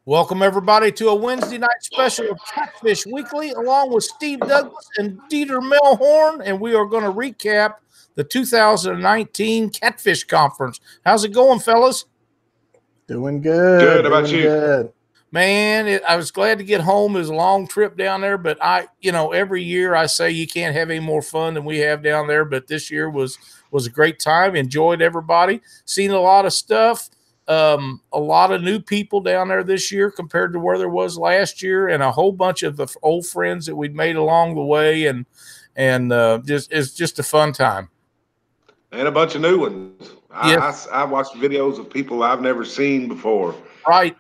Welcome, everybody, to a Wednesday night special of Catfish Weekly, along with Steve Douglas and Dieter Melhorn, and we are going to recap the 2019 Catfish Conference. How's it going, fellas? Doing good. Good. How about you? Good. Man, I was glad to get home. It was a long trip down there, but every year I say you can't have any more fun than we have down there, but this year was a great time. Enjoyed everybody. Seen a lot of stuff. A lot of new people down there this year compared to where there was last year, and a whole bunch of the old friends that we'd made along the way, and it's just a fun time. And a bunch of new ones. Yes. I watched videos of people I've never seen before. Right.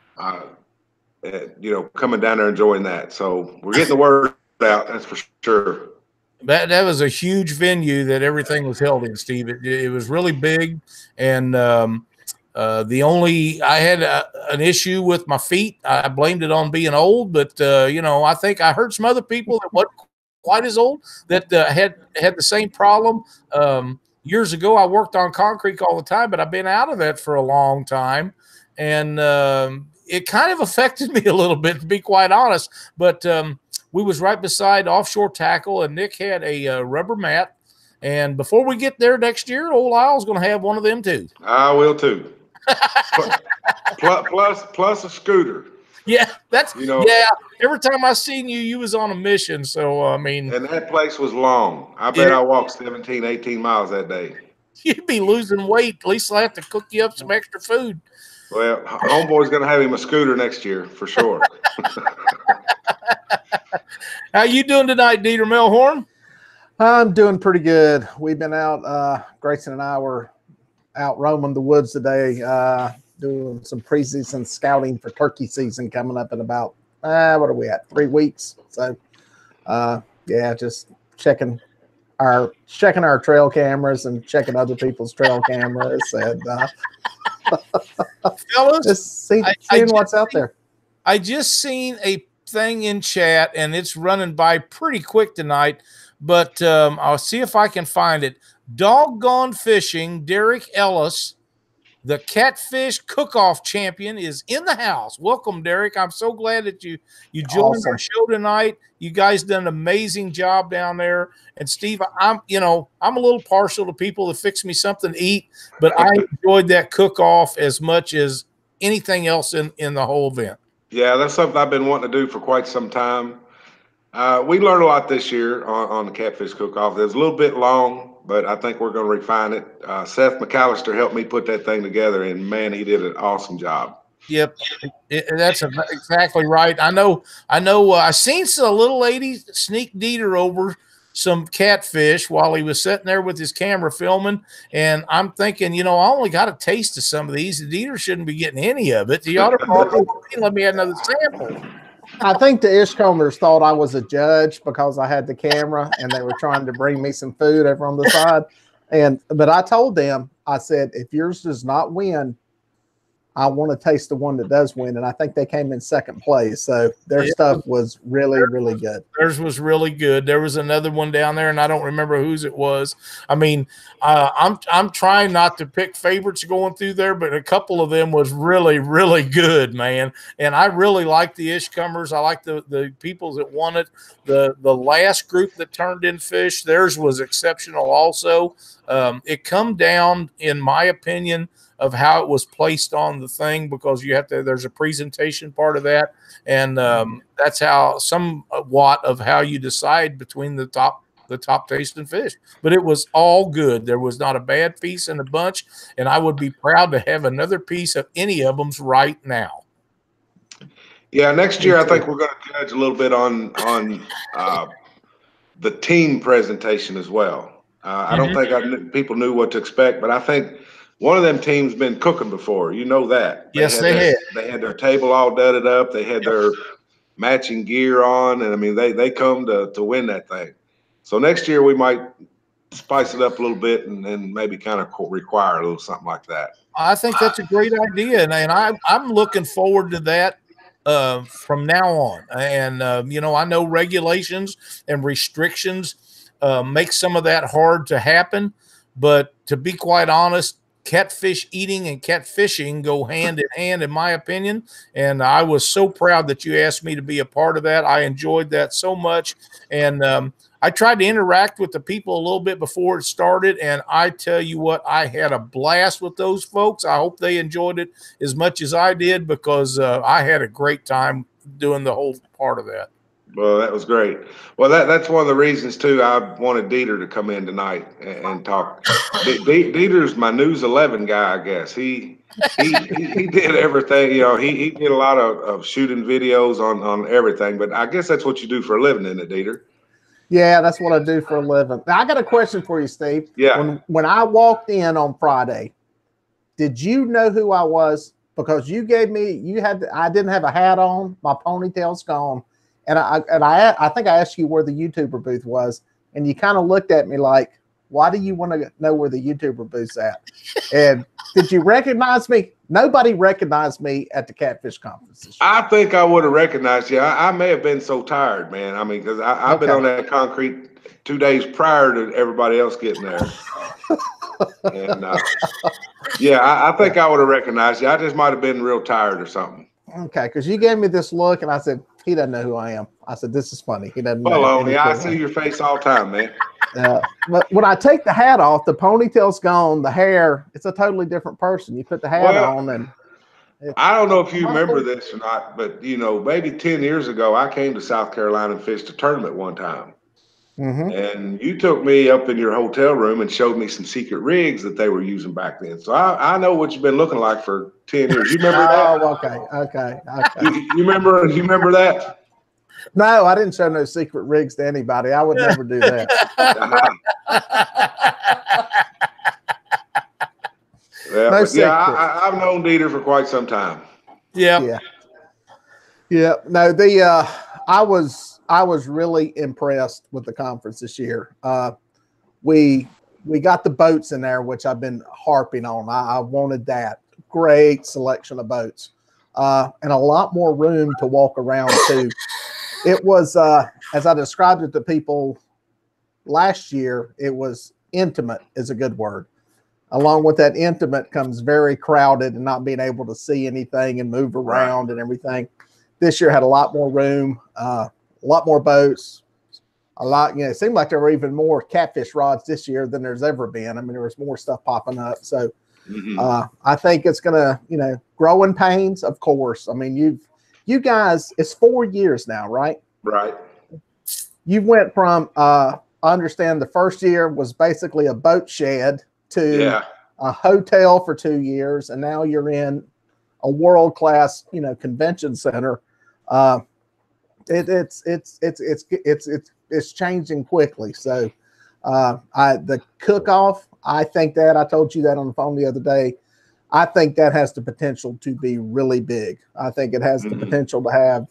Coming down there enjoying that. So we're getting the word out, that's for sure. That was a huge venue that everything was held in, Steve. It was really big, and I had an issue with my feet. I blamed it on being old, but I think I heard some other people that weren't quite as old that had the same problem. Years ago, I worked on concrete all the time, but I've been out of that for a long time, and it kind of affected me a little bit, to be quite honest. But we was right beside offshore tackle, and Nick had a rubber mat. And before we get there next year, old Lyle's going to have one of them too. I will too. plus a scooter. Yeah, yeah. Every time I seen you, you was on a mission. So and that place was long. I bet I walked 17, 18 miles that day. You'd be losing weight. At least I have to cook you up some extra food. Well, homeboy's going to have him a scooter next year for sure. How you doing tonight, Dieter Melhorn? I'm doing pretty good. We've been out. Grayson and I were out roaming the woods today, doing some preseason scouting for turkey season coming up in about what are we at, 3 weeks? So just checking our trail cameras and checking other people's trail cameras, and fellas, just seeing what's out there. I just seen a thing in chat, and it's running by pretty quick tonight, but I'll see if I can find it. Doggone Fishing, Derek Ellis, the Catfish Cook-Off champion, is in the house. Welcome, Derek. I'm so glad that you joined our show tonight. You guys done an amazing job down there. And Steve, I'm a little partial to people that fix me something to eat, but I enjoyed that cook-off as much as anything else in the whole event. Yeah, that's something I've been wanting to do for quite some time. We learned a lot this year on the Catfish Cook-Off. It was a little bit long, but I think we're going to refine it. Seth McAllister helped me put that thing together, and man, he did an awesome job. Yep, that's exactly right. I know. I seen a little lady sneak Dieter over some catfish while he was sitting there with his camera filming, and I'm thinking, I only got a taste of some of these. Dieter shouldn't be getting any of it. You ought to let me have another sample. I think the Ishcombers thought I was a judge because I had the camera, and they were trying to bring me some food over on the side. But I told them, I said, if yours does not win, I want to taste the one that does win. And I think they came in second place. So their stuff was really, really good. Theirs was really good. There was another one down there, and I don't remember whose it was. I mean, I'm trying not to pick favorites going through there, but a couple of them was really, really good, man. And I really like the Ishcomers. I like the people that won it. The last group that turned in fish, theirs was exceptional also. It come down, in my opinion, of how it was placed on the thing, because there's a presentation part of that, and that's how somewhat of how you decide between the top tasting fish. But it was all good. There was not a bad piece in the bunch, and I would be proud to have another piece of any of them right now. Yeah, next year I think we're going to judge a little bit on the team presentation as well. I don't think people knew what to expect, but I think one of them teams been cooking before. You know that. Yes, they had. They had their table all dudded up. They had their matching gear on, and I mean they come to win that thing. So next year we might spice it up a little bit and maybe kind of require a little something like that. I think that's a great idea, and I'm looking forward to that from now on. And I know regulations and restrictions make some of that hard to happen, but to be quite honest, catfish eating and catfishing go hand in hand, in my opinion. And I was so proud that you asked me to be a part of that. I enjoyed that so much. And I tried to interact with the people a little bit before it started. And I tell you what, I had a blast with those folks. I hope they enjoyed it as much as I did, because I had a great time doing the whole part of that. Well, that was great. Well, that's one of the reasons too. I wanted Dieter to come in tonight and talk. Dieter's my News 11 guy, I guess. He did everything. You know, he did a lot of shooting videos on everything. But I guess that's what you do for a living, isn't it, Dieter? Yeah, that's what I do for a living. Now, I got a question for you, Steve. Yeah. When I walked in on Friday, did you know who I was? Because you gave me, I didn't have a hat on, my ponytail's gone. And I think I asked you where the YouTuber booth was, and you kind of looked at me like, why do you want to know where the YouTuber booth's at? And did you recognize me? Nobody recognized me at the Catfish conference. I think I would have recognized you. I may have been so tired, man. I mean, because I've been on that concrete 2 days prior to everybody else getting there. And yeah, I think I would have recognized you. I just might have been real tired or something. Okay, because you gave me this look, and I said, he doesn't know who I am. I said, this is funny. He doesn't know. Well, yeah, I see your face all the time, man. But when I take the hat off, the ponytail's gone, the hair, it's a totally different person. You put the hat on, and I don't know if you remember this or not, but you know, maybe 10 years ago, I came to South Carolina and fished a tournament one time. And you took me up in your hotel room and showed me some secret rigs that they were using back then. So I know what you've been looking like for 10 years. You remember that? Oh, okay. You remember that? No, I didn't show no secret rigs to anybody. I would never do that. I've known Dieter for quite some time. Yeah. No, I was really impressed with the conference this year. We got the boats in there, which I've been harping on. I wanted that. Great selection of boats, and a lot more room to walk around too. It was, as I described it to people last year, it was intimate is a good word. Along with that intimate comes very crowded and not being able to see anything and move around and everything. This year had a lot more room, a lot more boats, it seemed like there were even more catfish rods this year than there's ever been. I mean, there was more stuff popping up. So I think it's going to, growing pains, of course. I mean, you guys, it's 4 years now, right? Right. You went from, I understand the first year was basically a boat shed to a hotel for 2 years. And now you're in a world-class, convention center. It's changing quickly. So the cook-off, I think that I told you that on the phone the other day. I think that has the potential to be really big. I think it has the potential to have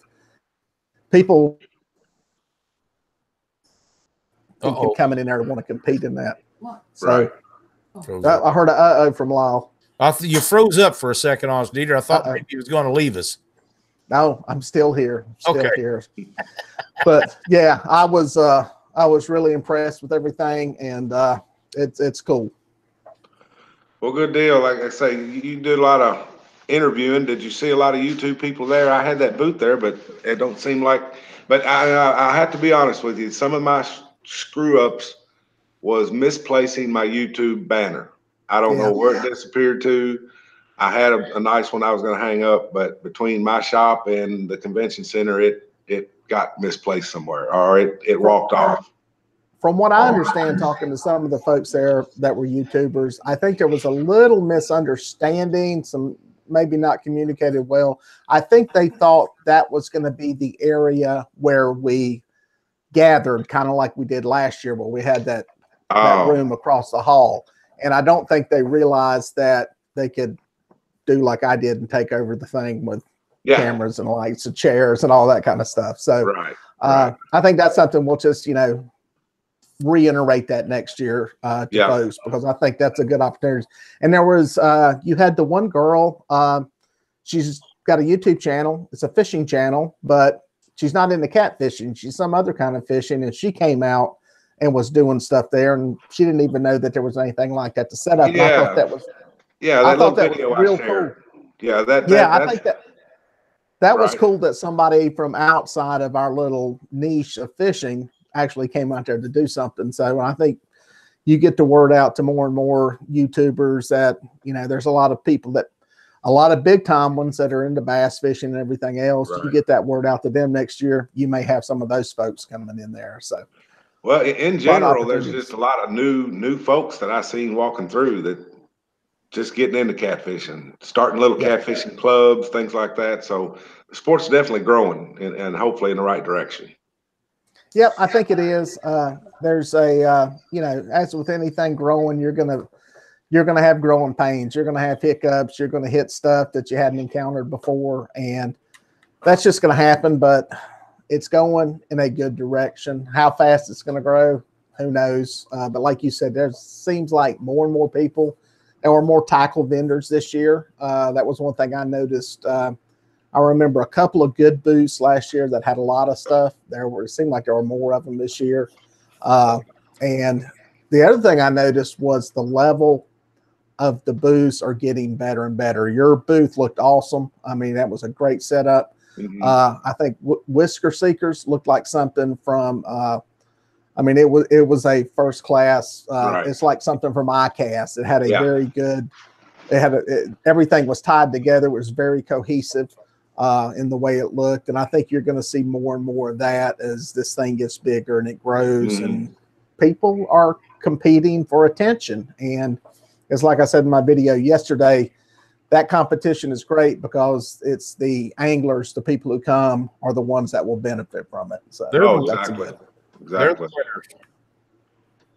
people coming in there to want to compete in that. So I heard an uh-oh from Lyle. You froze up for a second on us, Dieter. I thought maybe he was going to leave us. No, I'm still here. Here. But yeah, I was really impressed with everything, and it's cool. Well, good deal. Like I say, you did a lot of interviewing. Did you see a lot of YouTube people there? I had that booth there, but it don't seem like. But I have to be honest with you. Some of my screw ups was misplacing my YouTube banner. I don't know where it disappeared to. I had a nice one I was going to hang up, but between my shop and the convention center, it got misplaced somewhere, or it walked off. From what I understand, talking to some of the folks there that were YouTubers, I think there was a little misunderstanding, some maybe not communicated well. I think they thought that was going to be the area where we gathered, kind of like we did last year, where we had that room across the hall. And I don't think they realized that they could do like I did and take over the thing with cameras and lights and chairs and all that kind of stuff. So I think that's something we'll just, reiterate that next year to folks, because I think that's a good opportunity. And there was, you had the one girl, she's got a YouTube channel. It's a fishing channel, but she's not into catfishing. She's some other kind of fishing. And she came out and was doing stuff there, and she didn't even know that there was anything like that to set up. And I thought that was Yeah, I that thought little that was video I real cool. shared. Yeah, that Yeah, I that's think that was right. cool that somebody from outside of our little niche of fishing actually came out there to do something. So I think you get the word out to more and more YouTubers that, there's a lot of people a lot of big time ones that are into bass fishing and everything else. Right. You get that word out to them next year, you may have some of those folks coming in there. So, Well, in general, there's just a lot of new folks that I seen walking through that just getting into catfishing, starting little catfishing clubs, things like that. So the sport's definitely growing and hopefully in the right direction. Yep, I think it is. There's as with anything growing, you're gonna have growing pains. You're gonna have hiccups. You're gonna hit stuff that you hadn't encountered before, and that's just gonna happen. But it's going in a good direction. How fast it's gonna grow, who knows? But like you said, there seems like more and more people. There were more tackle vendors this year. That was one thing I noticed. I remember a couple of good booths last year that had a lot of stuff. It seemed like there were more of them this year. And the other thing I noticed was the level of the booths are getting better and better. Your booth looked awesome. I mean, that was a great setup. Mm-hmm. I think Whisker Seekers looked like something from, it was a first class. Right. It's like something from iCast. It had a very good, everything was tied together. It was very cohesive. In the way it looked. And I think you're going to see more and more of that as this thing gets bigger and it grows and people are competing for attention. And it's like I said in my video yesterday, that competition is great because it's the anglers, the people who come are the ones that will benefit from it. So exactly. Exactly.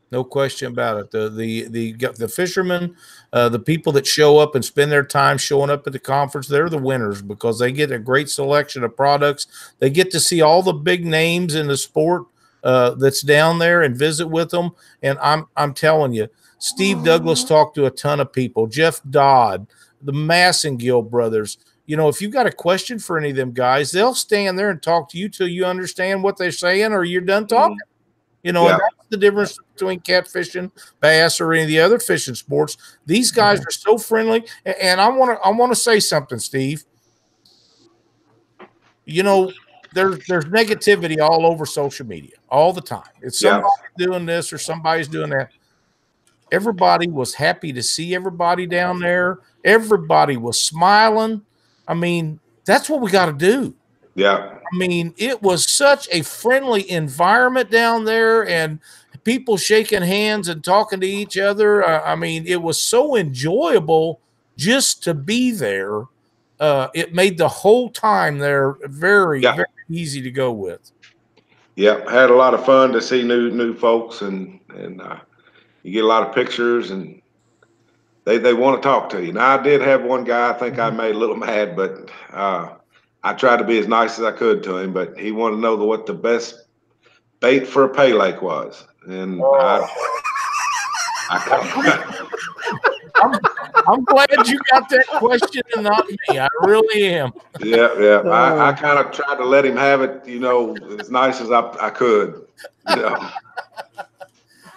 No question about it. The fishermen, the people that show up and spend their time showing up at the conference, they're the winners because they get a great selection of products. They get to see all the big names in the sport that's down there and visit with them. And I'm telling you, Steve Douglas talked to a ton of people. Jeff Dodd, the Massengill brothers. If you've got a question for any of them guys, they'll stand there and talk to you till you understand what they're saying or you're done talking. And that's the difference between catfishing, bass, or any of the other fishing sports. These guys are so friendly. And I want to say something, Steve. There's negativity all over social media all the time. It's somebody doing this or somebody's doing that. Everybody was happy to see everybody down there. Everybody was smiling. I mean, that's what we got to do. Yeah. I mean, it was such a friendly environment down there and people shaking hands and talking to each other. It was so enjoyable just to be there. It made the whole time there very, very easy to go with. Yeah, had a lot of fun to see new folks and you get a lot of pictures and they want to talk to you. Now I did have one guy I think I made a little mad, but I tried to be as nice as I could to him, but he wanted to know what the best bait for a pay lake was. And I'm glad you got that question and not me. I really am. Yeah. I kind of tried to let him have it, as nice as I could.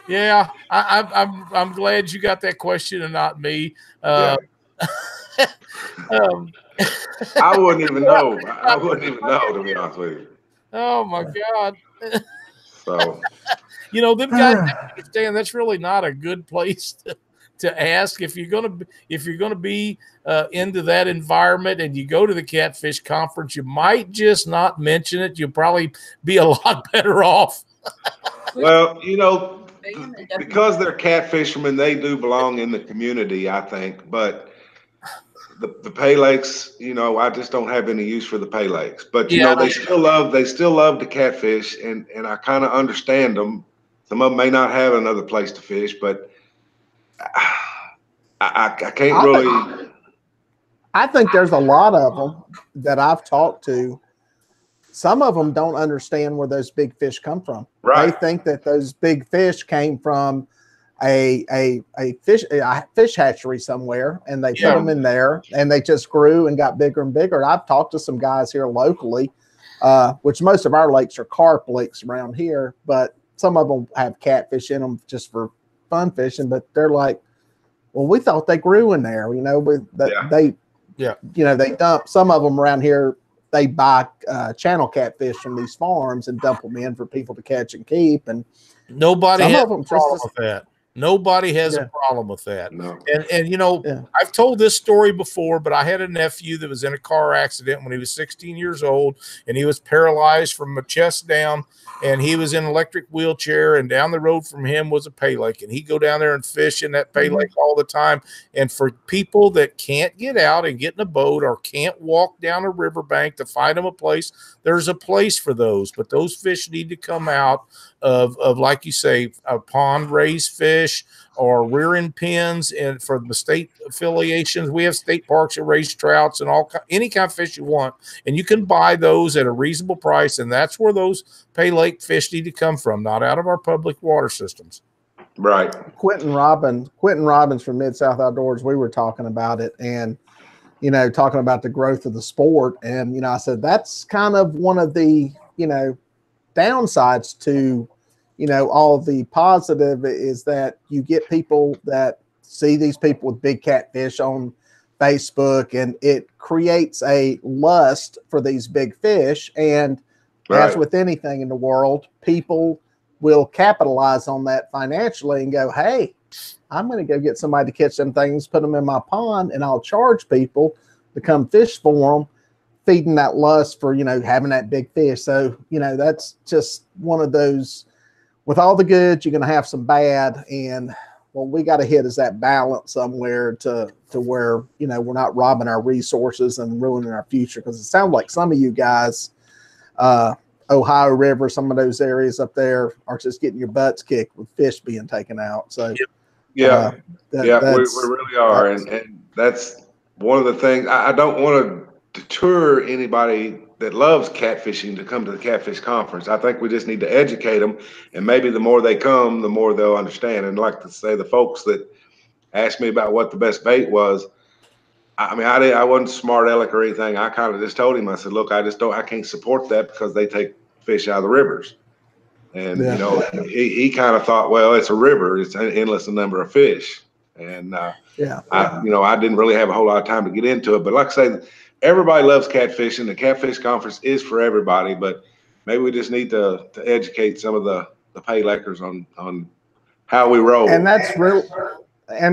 Yeah, I'm glad you got that question and not me. I wouldn't even know. I wouldn't even know, to be honest with you. Oh my God. So them guys understand that's really not a good place to ask if you're gonna be into that environment and you go to the catfish conference. You might just not mention it. You'll probably be a lot better off. Well, because they're catfishermen, they do belong in the community, I think. But the pay lakes, I just don't have any use for the pay lakes. But they still love the catfish, and I kind of understand them. Some of them may not have another place to fish, but I can't really. I think there's a lot of them that I've talked to. Some of them don't understand where those big fish come from. Right. They think that those big fish came from a fish hatchery somewhere, and they put them in there, and they just grew and got bigger and bigger. I've talked to some guys here locally, which most of our lakes are carp lakes around here, but some of them have catfish in them just for fun fishing. But they're like, Well, we thought they grew in there, they they dump some of them around here. They buy channel catfish from these farms and dump them in for people to catch and keep. And nobody some has of them a problem with that. Nobody has a problem with that. No. And I've told this story before, but I had a nephew that was in a car accident when he was 16 years old, and he was paralyzed from the chest down, and he was in an electric wheelchair, and down the road from him was a pay lake, and he'd go down there and fish in that pay lake all the time. And for people that can't get out and get in a boat or can't walk down a riverbank to find them a place, there's a place for those, but those fish need to come out of like you say, a pond raised fish or rearing pens. And for the state affiliations, we have state parks that raise trouts and any kind of fish you want, and you can buy those at a reasonable price. And that's where those pay lake fish need to come from, not out of our public water systems. Right. Quentin Robbins from Mid-South Outdoors, we were talking about it, and talking about the growth of the sport. And I said that's kind of one of the downsides to all the positive is that you get people that see these people with big catfish on Facebook, and it creates a lust for these big fish. And as with anything in the world, people will capitalize on that financially and go, hey, I'm going to go get somebody to catch them things, put them in my pond, and I'll charge people to come fish for them, feeding that lust for, having that big fish. So, that's just one of those, with all the good, you're going to have some bad. And what we got to hit is that balance somewhere to where, we're not robbing our resources and ruining our future. Because it sounds like some of you guys, Ohio River, some of those areas up there are just getting your butts kicked with fish being taken out. So, we really are. And that's one of the things. I don't want to deter anybody that loves catfishing to come to the Catfish Conference. I think we just need to educate them, and maybe the more they come, the more they'll understand. And like to say, the folks that asked me about what the best bait was, I wasn't smart aleck or anything. I kind of just told him, I said, look, I can't support that because they take fish out of the rivers. And, he kind of thought, well, it's a river. It's an endless number of fish. And, I didn't really have a whole lot of time to get into it. But like I say, everybody loves catfishing. The Catfish Conference is for everybody. But maybe we just need to educate some of the pay lakers on how we roll. And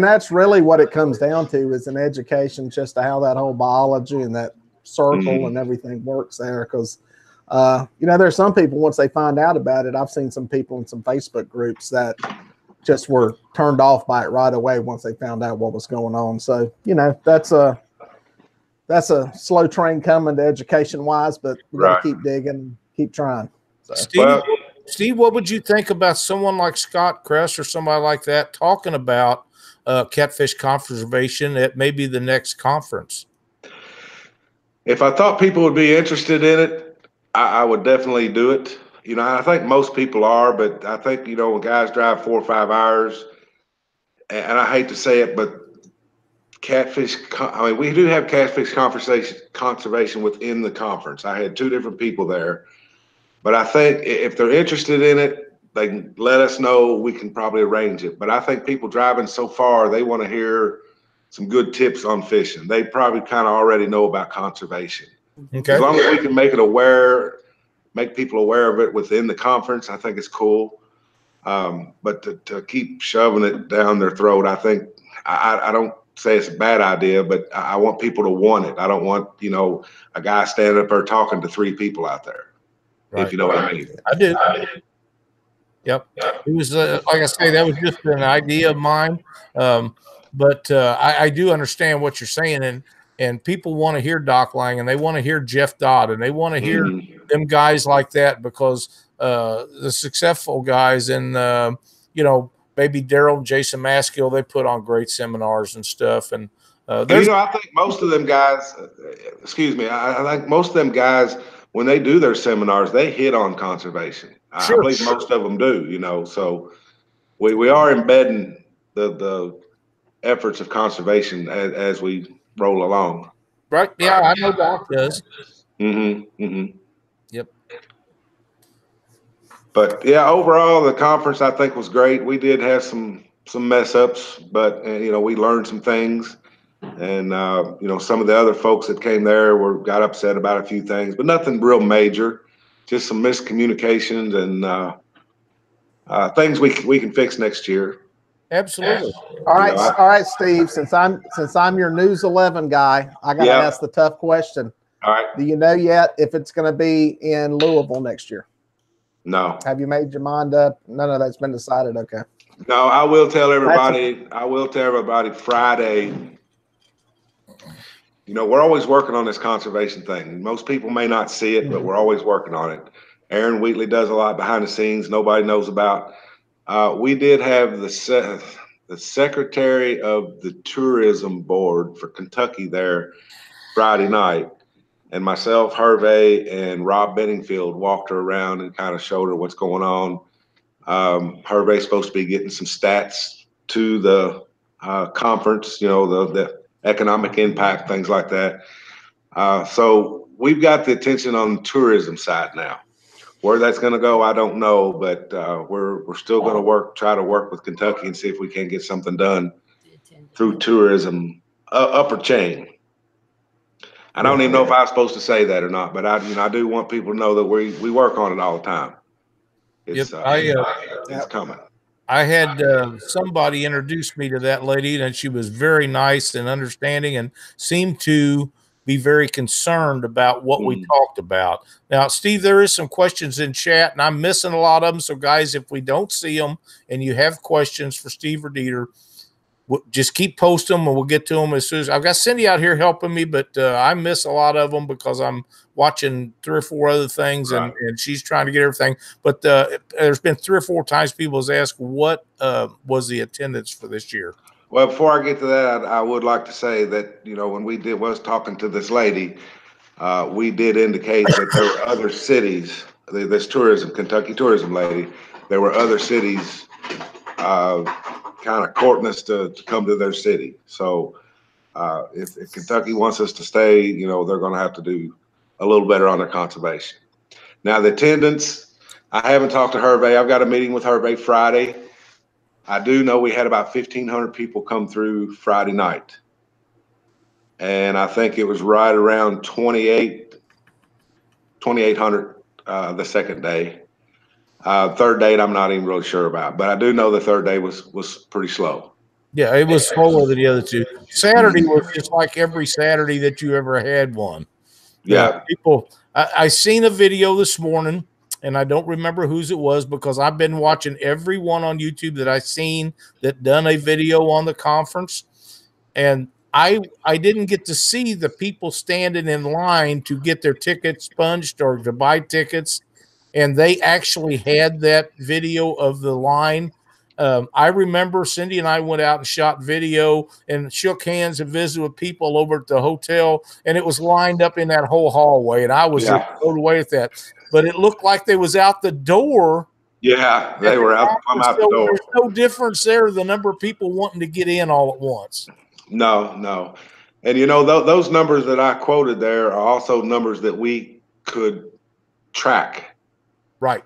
that's really what it comes down to, is an education just to how that whole biology and that circle and everything works there. Because there's some people, once they find out about it, I've seen some people in some Facebook groups that just were turned off by it right away once they found out what was going on. So, that's a slow train coming to education wise, but we got to keep digging and keep trying. So. Steve, what would you think about someone like Scott Kress or somebody like that talking about catfish conservation at maybe the next conference? If I thought people would be interested in it, I would definitely do it. I think most people are, but I think, when guys drive 4 or 5 hours, and I hate to say it, but we do have catfish conservation within the conference. I had 2 different people there, but I think if they're interested in it, they can let us know. We can probably arrange it. But I think people driving so far, they want to hear some good tips on fishing. They probably kind of already know about conservation. Okay. As long as we can make people aware of it within the conference, I think it's cool. But to keep shoving it down their throat, I think I don't say it's a bad idea, but I want people to want it. I don't want, a guy standing up there talking to 3 people out there. Right. If you know what I mean. I do. Yep. It was, like I say, that was just an idea of mine. But I do understand what you're saying. And people want to hear Doc Lang, and they want to hear Jeff Dodd, and they want to hear them guys like that, because the successful guys and, maybe Daryl and Jason Maskill, they put on great seminars and stuff. And I think most of them guys, I think most of them guys, when they do their seminars, they hit on conservation. Sure. I believe most of them do, so we are embedding the efforts of conservation as we roll along. Right. Yeah, I know Doc does. Yep. But yeah, overall the conference I think was great. We did have some mess ups, but we learned some things. And some of the other folks that came there got upset about a few things, but nothing real major. Just some miscommunications and things we can fix next year. Absolutely. All right, Steve. Since I'm your News 11 guy, I got to ask the tough question. All right. Do you know yet if it's going to be in Louisville next year? No. Have you made your mind up? None of that's been decided. Okay. No, I will tell everybody. Friday. We're always working on this conservation thing. Most people may not see it, but we're always working on it. Aaron Wheatley does a lot behind the scenes nobody knows about. We did have the secretary of the tourism board for Kentucky there Friday night, and myself, Hervé, and Rob Benningfield walked her around and kind of showed her what's going on. Hervé's supposed to be getting some stats to the conference, the economic impact, things like that. So we've got the attention on the tourism side now. Where that's going to go, I don't know, but we're still going to try to work with Kentucky and see if we can get something done through tourism upper chain. I don't even know if I was supposed to say that or not, but I do want people to know that we work on it all the time. It's coming. I had somebody introduce me to that lady, and she was very nice and understanding and seemed to be very concerned about what we talked about. Now, Steve, there is some questions in chat, and I'm missing a lot of them. So, guys, if we don't see them and you have questions for Steve or Dieter, just keep posting them, and we'll get to them as soon as. I've got Cindy out here helping me, but I miss a lot of them because I'm watching 3 or 4 other things, and she's trying to get everything. But there's been 3 or 4 times people has asked what was the attendance for this year. Well, before I get to that, I would like to say that when we was talking to this lady, we did indicate that there were other cities. This Kentucky tourism lady, there were other cities kind of courting us to come to their city. So if Kentucky wants us to stay, they're going to have to do a little better on their conservation. Now, the attendance, I haven't talked to Hervé. I've got a meeting with Hervé Friday. I do know we had about 1,500 people come through Friday night. And I think it was right around 2,800 the second day. Third date, I'm not even really sure about, but I do know the third day was pretty slow. Yeah, it was slower than the other 2. Saturday was just like every Saturday that you ever had one. Yeah. People, I seen a video this morning, and I don't remember whose it was because I've been watching every one on YouTube that I've seen that done a video on the conference. And I didn't get to see the people standing in line to get their tickets punched or to buy tickets. And they actually had that video of the line. I remember Cindy and I went out and shot video and shook hands and visited with people over at the hotel, and it was lined up in that whole hallway, and I was just blown away with that. But it looked like they was out the door. Yeah, they were out the door. There's no difference there, the number of people wanting to get in all at once. No. And, those numbers that I quoted there are also numbers that we could track. Right.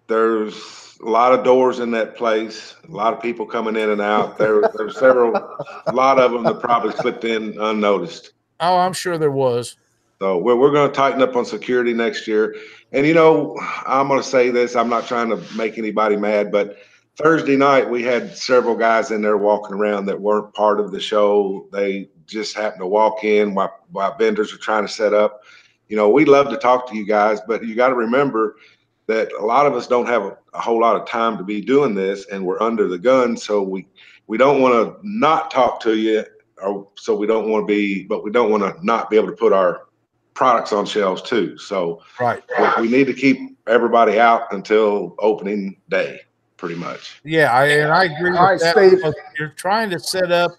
There's a lot of doors in that place, a lot of people coming in and out. There's a lot of them that probably slipped in unnoticed. Oh, I'm sure there was. So we're going to tighten up on security next year. And, I'm going to say this, I'm not trying to make anybody mad, but Thursday night we had several guys in there walking around that weren't part of the show. They just happened to walk in while vendors are trying to set up. We'd love to talk to you guys, but you got to remember that a lot of us don't have a whole lot of time to be doing this, and we're under the gun. So we don't want to not talk to you, but we don't want to not be able to put our products on shelves too. So we need to keep everybody out until opening day, pretty much. Yeah, I agree with that. Steve. You're trying to set up.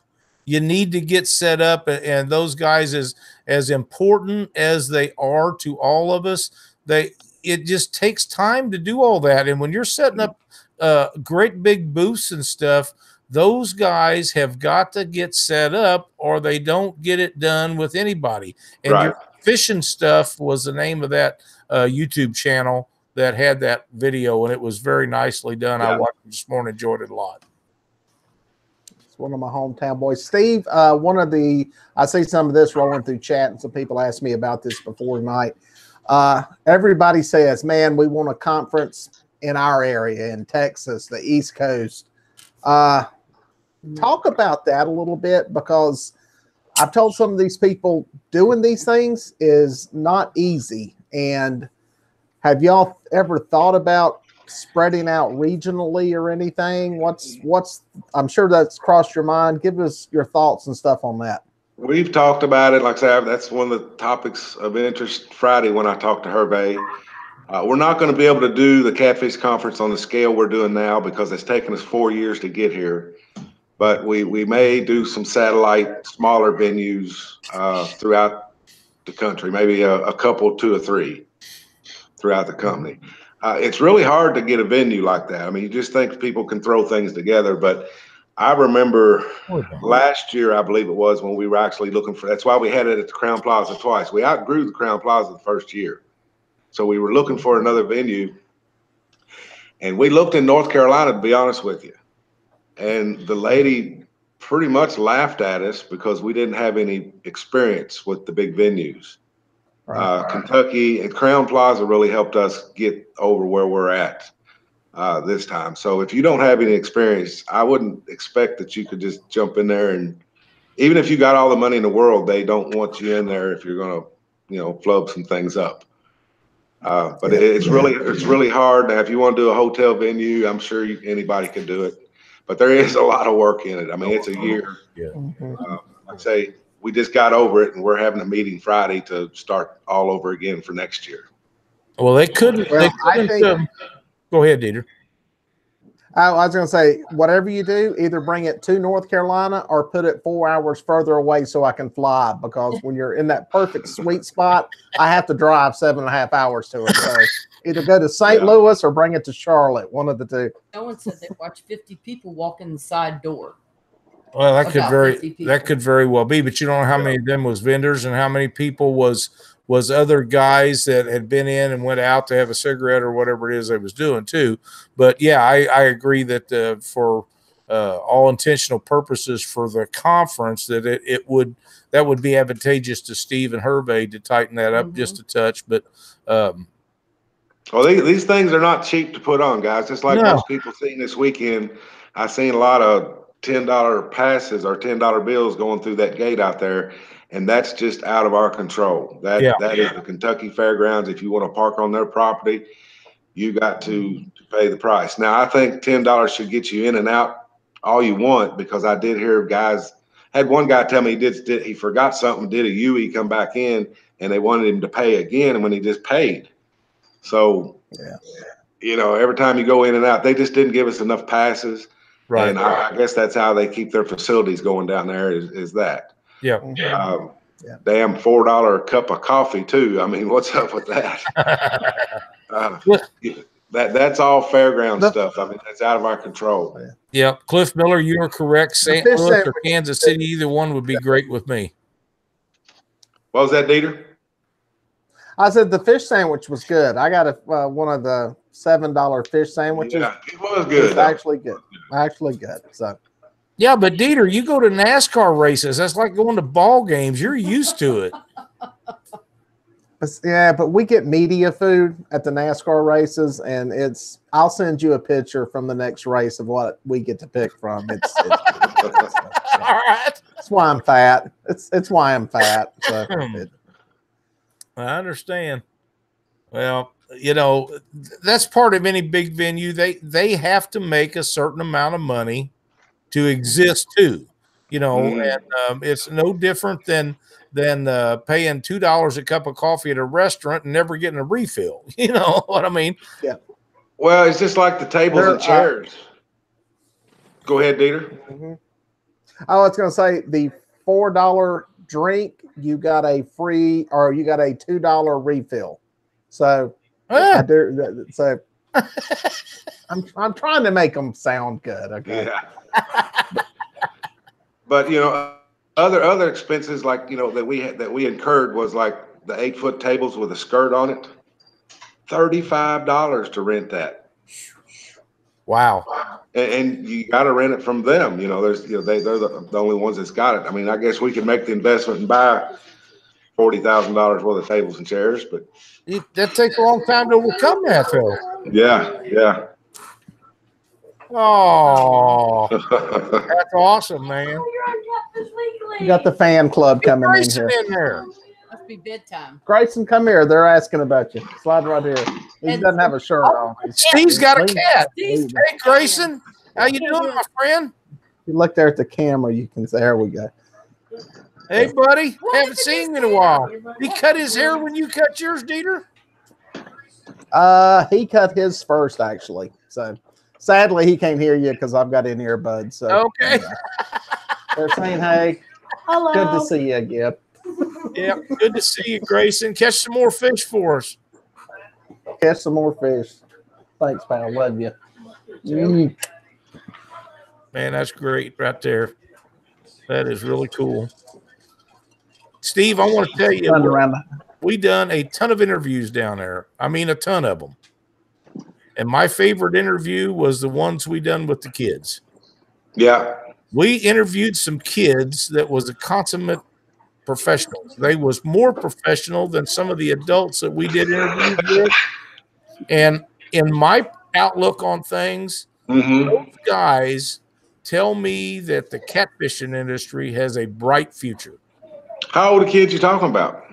You need to get set up, and those guys, as important as they are to all of us, it just takes time to do all that. And when you're setting up great big booths and stuff, those guys have got to get set up, or they don't get it done with anybody. And your fishing stuff was the name of that YouTube channel that had that video, and it was very nicely done. I watched it this morning, enjoyed it a lot. It's one of my hometown boys. Steve, I see some of this rolling through chat, and some people asked me about this before tonight. Everybody says, man, we want a conference in our area in Texas, the East Coast. Talk about that a little bit, because I've told some of these people doing these things is not easy. And have y'all ever thought about spreading out regionally or anything? I'm sure that's crossed your mind. Give us your thoughts and stuff on that. We've talked about it. Like I said, that's one of the topics of interest Friday when I talked to Hervé. We're not going to be able to do the Catfish Conference on the scale we're doing now because it's taken us 4 years to get here. But we may do some satellite, smaller venues throughout the country, maybe a couple, 2 or 3 throughout the company. It's really hard to get a venue like that. I mean, you just think people can throw things together, but I remember last year, I believe it was, when we were actually looking for, that's why we had it at the Crown Plaza twice. We outgrew the Crown Plaza the first year. So we were looking for another venue, and we looked in North Carolina, to be honest with you. And the lady pretty much laughed at us because we didn't have any experience with the big venues. Kentucky and Crown Plaza really helped us get over where we're at this time. So if you don't have any experience, I wouldn't expect that you could just jump in there, and even if you got all the money in the world, they don't want you in there if you're going to, flub some things up. But it's really hard. Now, if you want to do a hotel venue, I'm sure anybody can do it. But there is a lot of work in it. I mean, it's a year. I'd say we just got over it, and we're having a meeting Friday to start all over again for next year. Well, they couldn't. Go ahead, Dieter. I was going to say, whatever you do, either bring it to North Carolina or put it 4 hours further away so I can fly, because when you're in that perfect sweet spot, I have to drive 7.5 hours to it. So either go to St. Louis or bring it to Charlotte, one of the two. Someone said they watched 50 people walk in the side door. Well, that could very well be, but you don't know how many of them was vendors and how many people was other guys that had been in and went out to have a cigarette or whatever it is they was doing too. But yeah, I agree that for all intentional purposes for the conference, that that would be advantageous to Steve and Hervé to tighten that up just a touch. But well, these things are not cheap to put on, guys. Just like most people seen this weekend, I seen a lot of $10 passes or $10 bills going through that gate out there, and that's just out of our control. That is the Kentucky Fairgrounds. If you want to park on their property, you got to pay the price. Now, I think $10 should get you in and out all you want, because I did hear had one guy tell me he forgot something, did a UE, come back in, and they wanted him to pay again when he just paid. So, every time you go in and out, they just didn't give us enough passes. Right. And I guess that's how they keep their facilities going down there is that. Yeah. Damn $4 cup of coffee too. I mean, what's up with that? That's all fairground stuff. I mean, that's out of our control. Yeah. Cliff Miller, you are correct. St. Louis or Kansas City, either one would be great with me. What was that, Dieter? I said the fish sandwich was good. I got one of the $7 fish sandwiches. Yeah, it was good. It's actually good. So. Yeah, but Dieter, you go to NASCAR races. That's like going to ball games. You're used to it. But we get media food at the NASCAR races, and I'll send you a picture from the next race of what we get to pick from. It's all right. That's why I'm fat. It's why I'm fat. So I understand. Well, that's part of any big venue. They have to make a certain amount of money to exist too, and it's no different than paying $2 a cup of coffee at a restaurant and never getting a refill. You know what I mean? Yeah. Well, it's just like the tables and chairs. Go ahead, Dieter. I was going to say the $4 drink, you got a free, or you got a $2 refill. So, I'm trying to make them sound good. Okay. Yeah. But other expenses like that we incurred was like the 8-foot tables with a skirt on it. $35 to rent that. Wow. And you got to rent it from them. They're the only ones that's got it. I mean, I guess we could make the investment and buy $40,000 worth of tables and chairs, but That takes a long time to overcome that, though. yeah. Oh, that's awesome, man. You got the fan club coming in Grayson here. in there. Must be bedtime. Grayson, come here. They're asking about you. Slide right here. He doesn't have a shirt on. Steve's got a cat. Steve's Hey, Grayson, how you doing, my friend? You look there at the camera, you can say, there we go. Hey, buddy. Haven't seen you in a while. He cut his hair when you cut yours, Dieter? He cut his first, actually. So sadly, he can't hear you because I've got in earbuds. So Okay. they're saying, hey, Hello. good to see you again. Yeah, good to see you, Grayson. Catch some more fish for us. Catch some more fish. Thanks, pal. Love you. Mm. Man, that's great right there. That is really cool. Steve, I want to tell you, Run around. we done a ton of interviews down there. I mean, a ton of them. And my favorite interview was the ones we done with the kids. Yeah. We interviewed some kids that was a consummate professionals. They was more professional than some of the adults that we did interviews with. And in my outlook on things, those guys tell me that the catfishing industry has a bright future. How old are kids you talking about?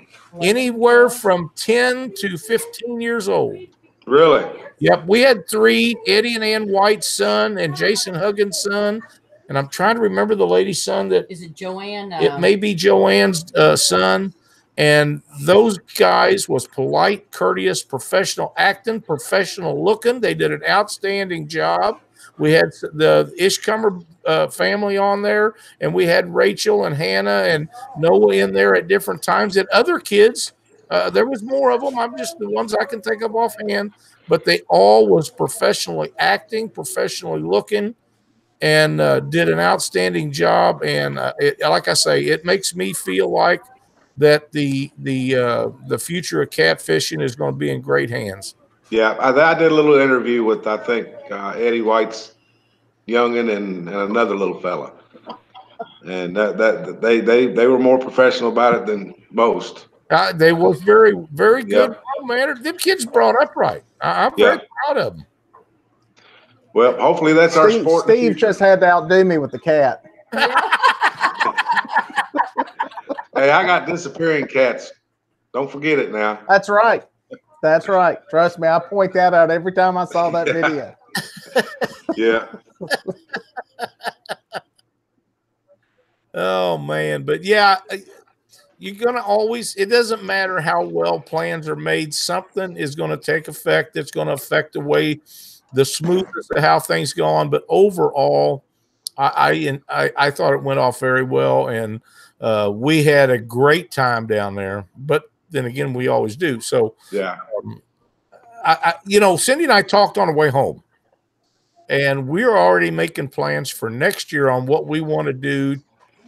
Anywhere from 10 to 15 years old. Really? Yep. We had 3, Eddie and Ann White's son and Jason Huggins' son. And I'm trying to remember the lady's son that Is it Joanne? it may be Joanne's son. And those guys was polite, courteous, professional acting, professional looking. They did an outstanding job. We had the Ishcomer family on there, and we had Rachel and Hannah and Noah in there at different times. And other kids, there was more of them. I'm just the ones I can think of offhand. But they all was professionally acting, professionally looking, and did an outstanding job. And like I say, it makes me feel like that the future of catfishing is going to be in great hands. Yeah, I did a little interview with, I think, Eddie White's youngin and another little fella, and that they were more professional about it than most. They was very, very good. Yep. Oh, man, them kids brought up right. I'm very proud of them. Well, hopefully that's our sport. Steve just had to outdo me with the cat. Hey, I got disappearing cats. Don't forget it now. That's right. That's right. Trust me, I point that out every time I saw that video. Yeah. Oh, man. But, yeah, you're going to always – it doesn't matter how well plans are made. Something is going to take effect that's going to affect the way the smoothness of how things go on. But overall, I thought it went off very well, and we had a great time down there. But then again, we always do. So, yeah. Cindy and I talked on the way home, and we're already making plans for next year on what we want to do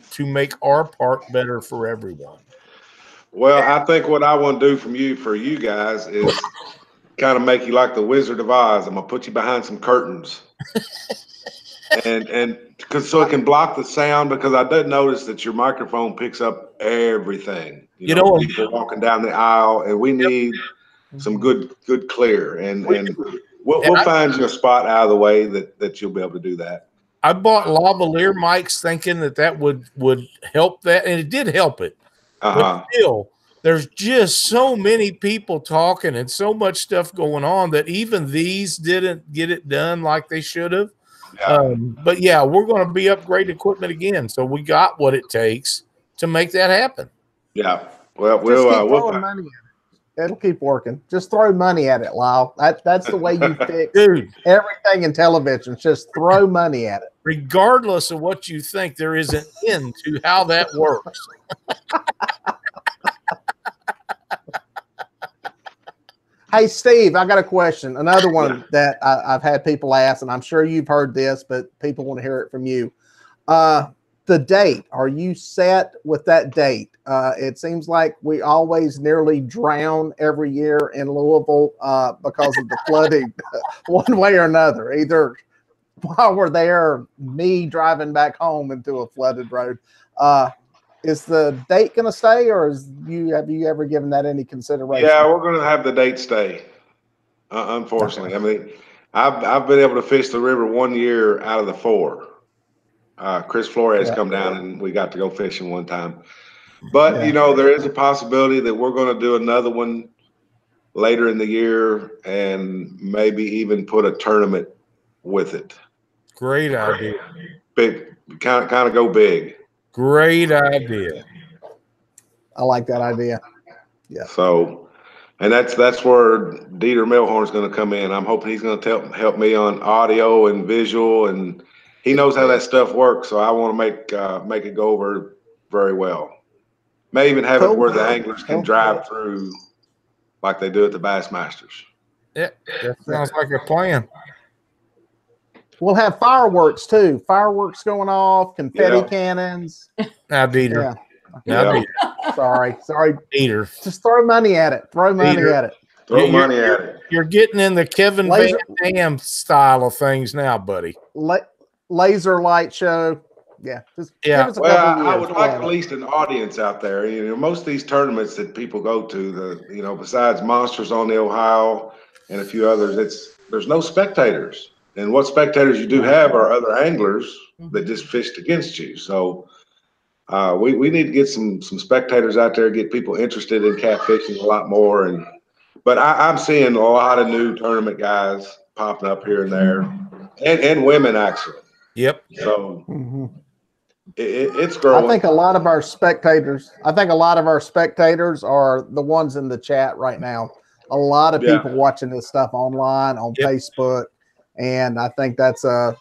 to make our park better for everyone. Well, I think what I want to do for you guys is kind of make you like the Wizard of Oz. I'm gonna put you behind some curtains, and so it can block the sound, because I did notice that your microphone picks up everything. You know, people walking down the aisle, and we need some good clear, and we'll find you a spot out of the way that you'll be able to do that. I bought lavalier mics thinking that would help that, and it did help it. But still, there's just so many people talking and so much stuff going on that even these didn't get it done like they should have. Yeah. But yeah, we're going to be upgrading equipment again, so we got what it takes to make that happen. Yeah. Well, we'll money at it. It'll keep working. Just throw money at it, Lyle. That's the way you fix everything in television. Just throw money at it. Regardless of what you think, there is an end to how that works. Hey, Steve, I got a question. Another one that I've had people ask, and I'm sure you've heard this, but people want to hear it from you. The date, are you set with that date? It seems like we always nearly drown every year in Louisville because of the flooding, one way or another. Either while we're there, me driving back home into a flooded road. Is the date going to stay, or have you ever given that any consideration? Yeah, we're going to have the date stay. Unfortunately, okay. I mean, I've been able to fish the river 1 year out of the 4. Chris Flores come down and we got to go fishing one time. But you know, there is a possibility that we're going to do another one later in the year and maybe even put a tournament with it. Great idea. Big, kind of go big. Great idea. I like that idea. Yeah. So, and that's where Dieter Melhorn is going to come in. I'm hoping he's going to help me on audio and visual, and he knows how that stuff works. So I want to make it go over very well. May even have it where the anglers can drive through like they do at the Bassmasters. Yeah, that sounds like a plan. We'll have fireworks too. Fireworks going off, confetti cannons. Now, Dieter. Yeah. Sorry, Dieter. Just throw money at it. Throw money at it. Throw money at it. You're getting in the Kevin Van Dam style of things now, buddy. Laser light show. Yeah. Just give us a couple years. I would like at least an audience out there. You know, most of these tournaments that people go to, besides Monsters on the Ohio and a few others, there's no spectators. And what spectators you do have are other anglers that just fished against you. So we need to get some spectators out there, get people interested in catfishing a lot more. But I'm seeing a lot of new tournament guys popping up here and there, and women actually. Yep. So it's growing. I think a lot of our spectators are the ones in the chat right now. A lot of people watching this stuff online on Facebook. And I think that's where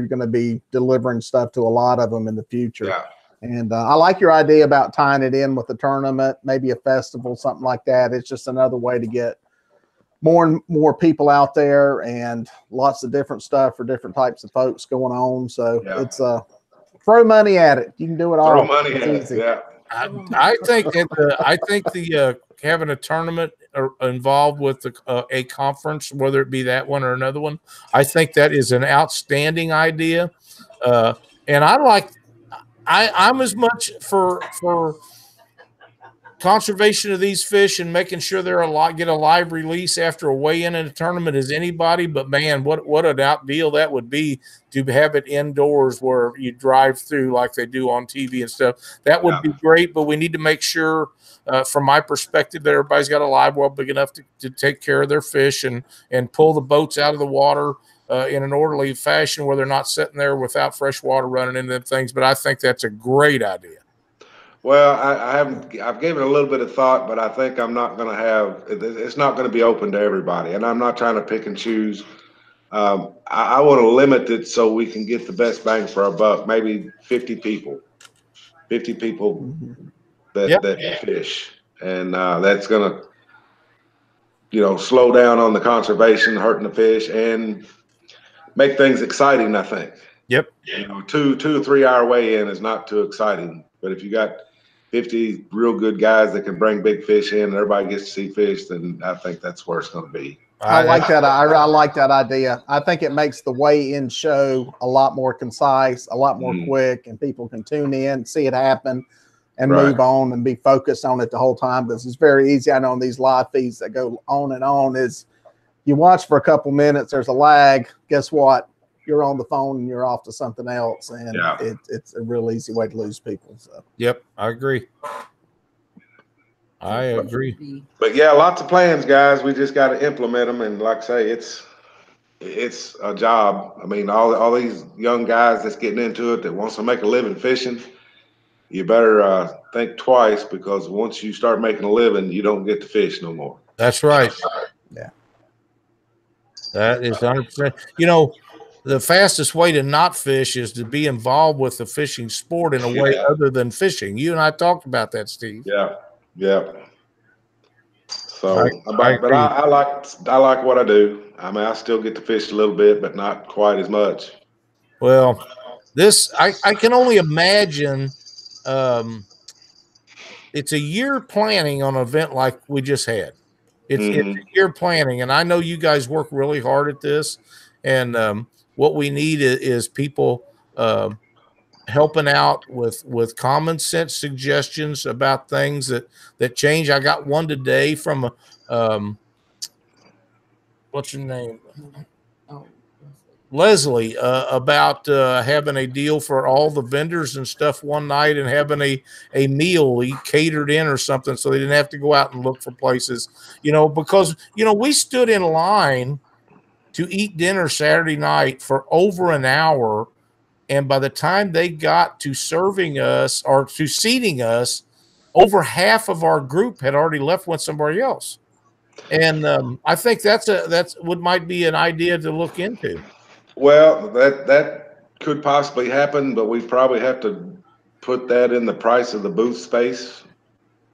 you're going to be delivering stuff to a lot of them in the future. Yeah. And I like your idea about tying it in with a tournament, maybe a festival, something like that. It's just another way to get more and more people out there, and lots of different stuff for different types of folks going on. So it's throw money at it. You can do it all. Throw money at it. Yeah. I think that having a tournament involved with a conference, whether it be that one or another one, I think that is an outstanding idea. And I'm as much for conservation of these fish and making sure get a live release after a weigh-in in a tournament as anybody. But man, what an out deal that would be to have it indoors where you drive through like they do on TV and stuff. That would be great, but we need to make sure, from my perspective, that everybody's got a live well big enough to take care of their fish and pull the boats out of the water in an orderly fashion where they're not sitting there without fresh water running into them things. But I think that's a great idea. Well, I've given it a little bit of thought, but I think it's not going to be open to everybody. And I'm not trying to pick and choose. I want to limit it so we can get the best bang for our buck. Maybe 50 people that fish. And that's going to, slow down on the conservation, hurting the fish, and make things exciting, I think. Yep. 2 or 3 hour weigh in is not too exciting. But if you got 50 real good guys that can bring big fish in and everybody gets to see fish, then I think that's where it's going to be. I like that. I like that idea. I think it makes the weigh-in show a lot more concise, a lot more quick, and people can tune in, see it happen, and move on and be focused on it the whole time. Because it's very easy. I know on these live feeds that go on and on is you watch for a couple minutes, there's a lag. Guess what? You're on the phone and you're off to something else, and it's a real easy way to lose people. So yep, I agree. But yeah, lots of plans, guys. We just got to implement them, and like I say, it's a job. I mean, all these young guys that's getting into it that wants to make a living fishing, you better think twice, because once you start making a living, you don't get to fish no more. That's right. Yeah, that is 100%. The fastest way to not fish is to be involved with the fishing sport in a way other than fishing. You and I talked about that, Steve. Yeah. So, but I like what I do. I mean, I still get to fish a little bit, but not quite as much. Well, I can only imagine. It's a year planning on an event like we just had. It's a year planning, and I know you guys work really hard at this, and what we need is people helping out with common sense suggestions about things that change. I got one today from what's your name? Oh, Leslie, about having a deal for all the vendors and stuff one night and having a meal catered in or something, so they didn't have to go out and look for places, because we stood in line to eat dinner Saturday night for over an hour, and by the time they got to serving us or to seating us, over half of our group had already left with somebody else. And I think that's what might be an idea to look into. Well, that could possibly happen, but we probably have to put that in the price of the booth space,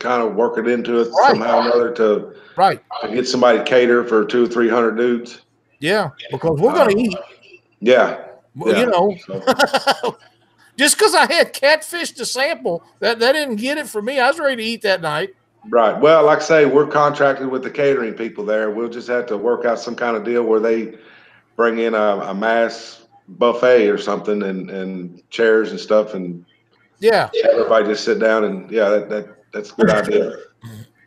kind of work it into it Right. somehow or another to Right. get somebody to cater for 200 or 300 dudes. Yeah, because we're going to eat. Yeah. So. Just because I had catfish to sample, that didn't get it for me. I was ready to eat that night. Right. Well, like I say, we're contracted with the catering people there. We'll just have to work out some kind of deal where they bring in a mass buffet or something and chairs and stuff, and everybody just sit down and that's a good idea.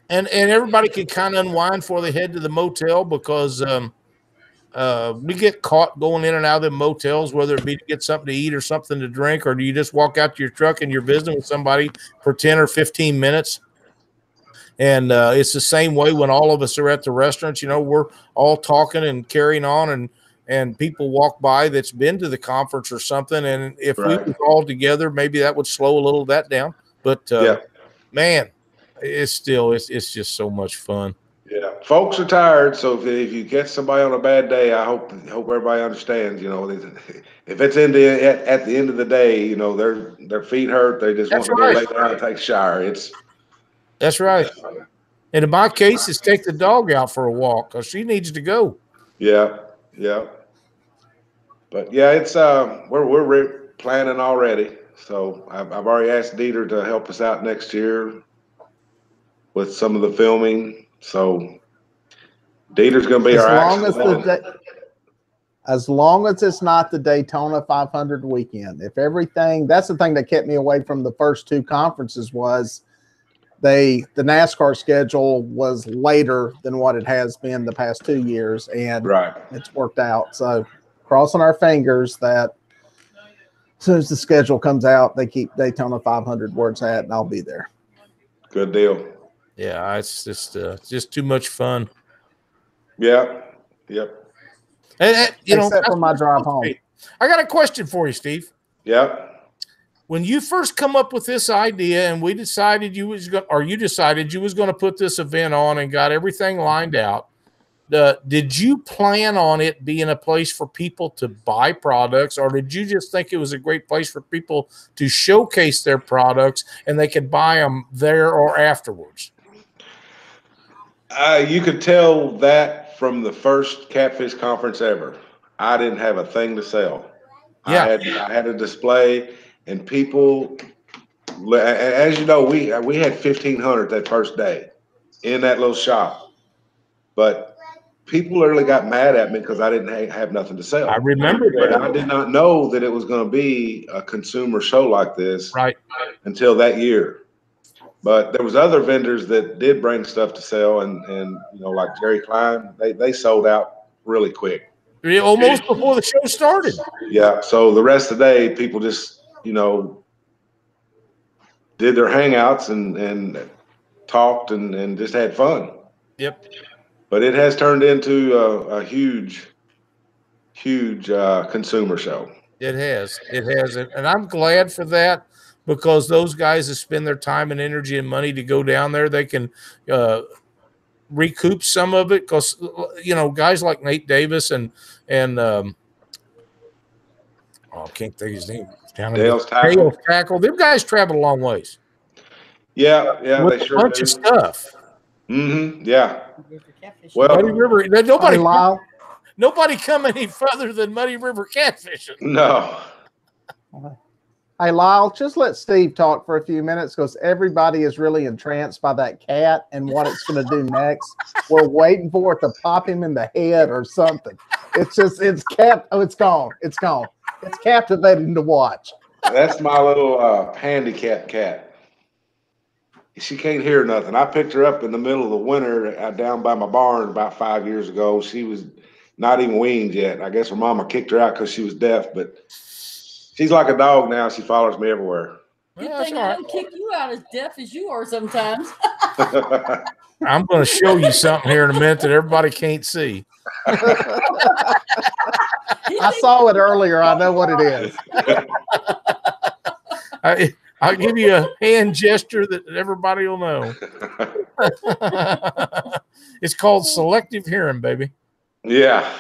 And everybody can kind of unwind before they head to the motel, because we get caught going in and out of the motels, whether it be to get something to eat or something to drink, or do you just walk out to your truck and you're visiting with somebody for 10 or 15 minutes? And it's the same way when all of us are at the restaurants. We're all talking and carrying on, and people walk by that's been to the conference or something. And if we was all together, maybe that would slow a little of that down. But man, it's just so much fun. Yeah, folks are tired, so if you get somebody on a bad day, I hope everybody understands. If it's at the end of the day, their feet hurt, they just want to go lay down and take a shower. That's right. And in my case, it's take the dog out for a walk because she needs to go. Yeah. But yeah, it's we're planning already. So I've already asked Dieter to help us out next year with some of the filming. So Dieter's going to be as long as it's not the Daytona 500 weekend. That's the thing that kept me away from the first two conferences was the NASCAR schedule was later than what it has been the past 2 years, and it's worked out. So crossing our fingers that as soon as the schedule comes out, they keep Daytona 500 where it's at, and I'll be there. Good deal. Yeah, it's just too much fun. Yeah. Yep. And except for my drive home. I got a question for you, Steve. Yep. When you first come up with this idea and we decided you decided you was going to put this event on and got everything lined out, did you plan on it being a place for people to buy products, or did you just think it was a great place for people to showcase their products and they could buy them there or afterwards? You could tell that from the first Catfish conference ever. I didn't have a thing to sell. Yeah. I had a display, and people, as you know, we had 1,500 that first day in that little shop. But people literally got mad at me because I didn't have nothing to sell. I remember that. But I did not know that it was going to be a consumer show like this until that year. But there was other vendors that did bring stuff to sell, and like Jerry Klein, they sold out really quick. Almost before the show started. Yeah. So the rest of the day, people just did their hangouts and talked and just had fun. Yep. But it has turned into a huge consumer show. It has, and I'm glad for that, because those guys that spend their time and energy and money to go down there, they can recoup some of it, because guys like Nate Davis and I can't think of his name. Dale's Tackle. Them guys travel a long ways. Yeah, with they a sure bunch do. of stuff. Mm-hmm. Yeah. Well, Muddy River. Nobody come any further than Muddy River catfishing. No. Hey, Lyle, just let Steve talk for a few minutes, because everybody is really entranced by that cat and what it's going to do next. We're waiting for it to pop him in the head or something. it's it's gone. It's gone. It's captivating to watch. That's my little handicap cat. She can't hear nothing. I picked her up in the middle of the winter down by my barn about 5 years ago. She was not even weaned yet. I guess her mama kicked her out because she was deaf, but she's like a dog now. She follows me everywhere. Good thing I don't kick you out as deaf as you are sometimes. I'm going to show you something here in a minute that everybody can't see. I saw it earlier. I know what it is. I'll give you a hand gesture that everybody will know. It's called selective hearing, baby. Yeah.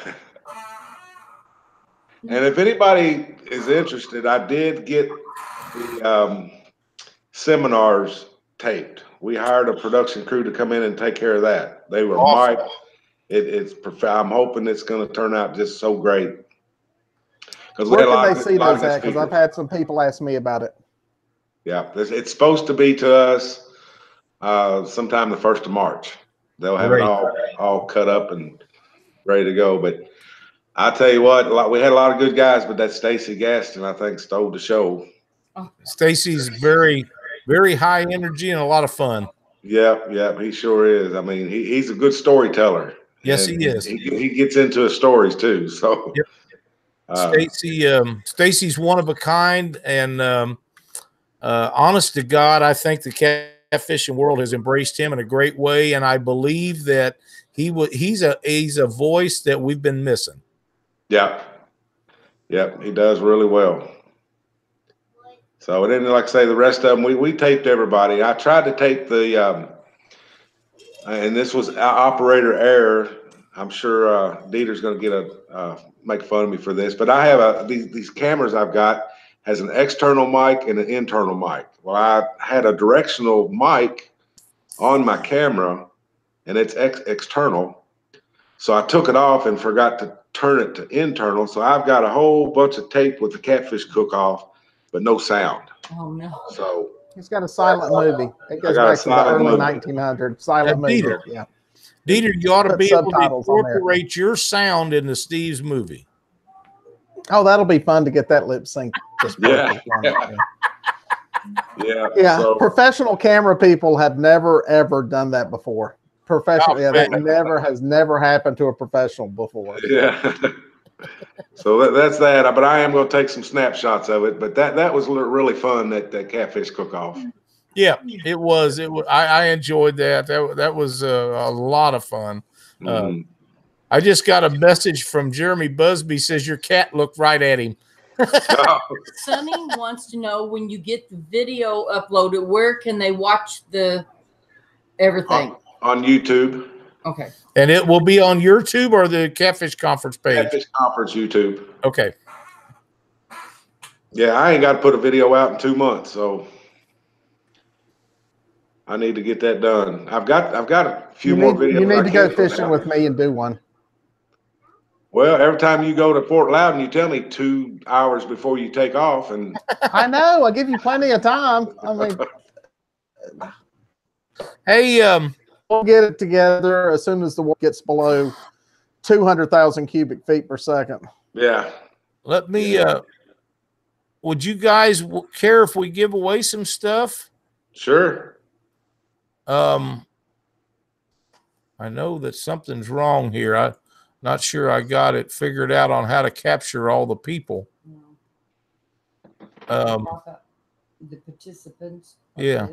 And if anybody is interested, I did get the seminars taped. We hired a production crew to come in and take care of that. They were Awesome. It's I'm hoping it's going to turn out just so great. Because where can they see those at? Because I've had some people ask me about it. Yeah, it's supposed to be to us sometime the 1st of March. They'll have it all cut up and ready to go. But I tell you what, we had a lot of good guys, but that Stacy Gaston, I think, stole the show. Stacy's very, very high energy and a lot of fun. Yeah, he sure is. I mean, he's a good storyteller. Yes, he is. He gets into his stories too. So, yep. Stacy's one of a kind, and honest to God, I think the catfishing world has embraced him in a great way, and I believe that he's a voice that we've been missing. Yeah, he does really well. So, and then, like I say, the rest of them, we taped everybody. I tried to tape the, and this was operator error. I'm sure Dieter's going to get make fun of me for this, but I have these cameras I've got has an external mic and an internal mic. Well, I had a directional mic on my camera, and it's external. So I took it off and forgot to turn it to internal. So I've got a whole bunch of tape with the Catfish cook-off, but no sound. Oh no! So he's got a silent movie. It goes back to the early 1900s. Silent movie. Dieter, yeah. Dieter, you ought to be able to incorporate your sound into Steve's movie. Oh, that'll be fun to get that lip sync. Yeah. So, professional camera people have never ever done that before. Professional, that has never happened to a professional before. Yeah. So that's that. But I am going to take some snapshots of it. But that was really fun. That Catfish cook-off. Yeah, it was. I enjoyed that. That was a lot of fun. I just got a message from Jeremy Busby, says your cat looked right at him. Sonny wants to know, when you get the video uploaded, where can they watch the everything? On YouTube. Okay. And it will be on YouTube or the Catfish Conference page? Catfish Conference YouTube. Okay. Yeah, I ain't got to put a video out in 2 months, so I need to get that done. I've got a few more videos. You need to go fishing with me and do one. Well, every time you go to Fort Loudon, you tell me 2 hours before you take off, and I know I give you plenty of time. I mean, hey, we'll get it together as soon as the water gets below 200,000 cubic feet per second. Yeah. Let me. Would you guys care if we give away some stuff? Sure. I know that something's wrong here. I'm not sure I got it figured out on how to capture all the people. The participants. Yeah.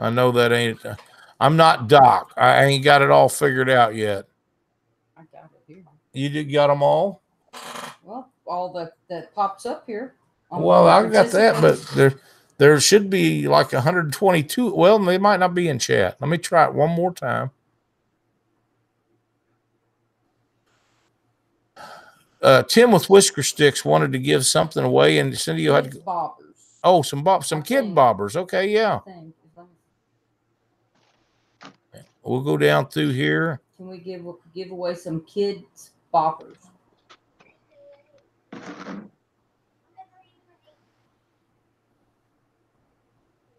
I know that ain't. I'm not Doc. I ain't got it all figured out yet. I got it here. You got them all? Well, all that pops up here. Well, I got that, but there should be like 122. Well, they might not be in chat. Let me try it one more time. Tim with Whisker Sticks wanted to give something away, and Cindy, you had to. Bobbers. Oh, some kid bobbers. Okay, yeah. We'll go down through here. Can we give away some kids bobbers?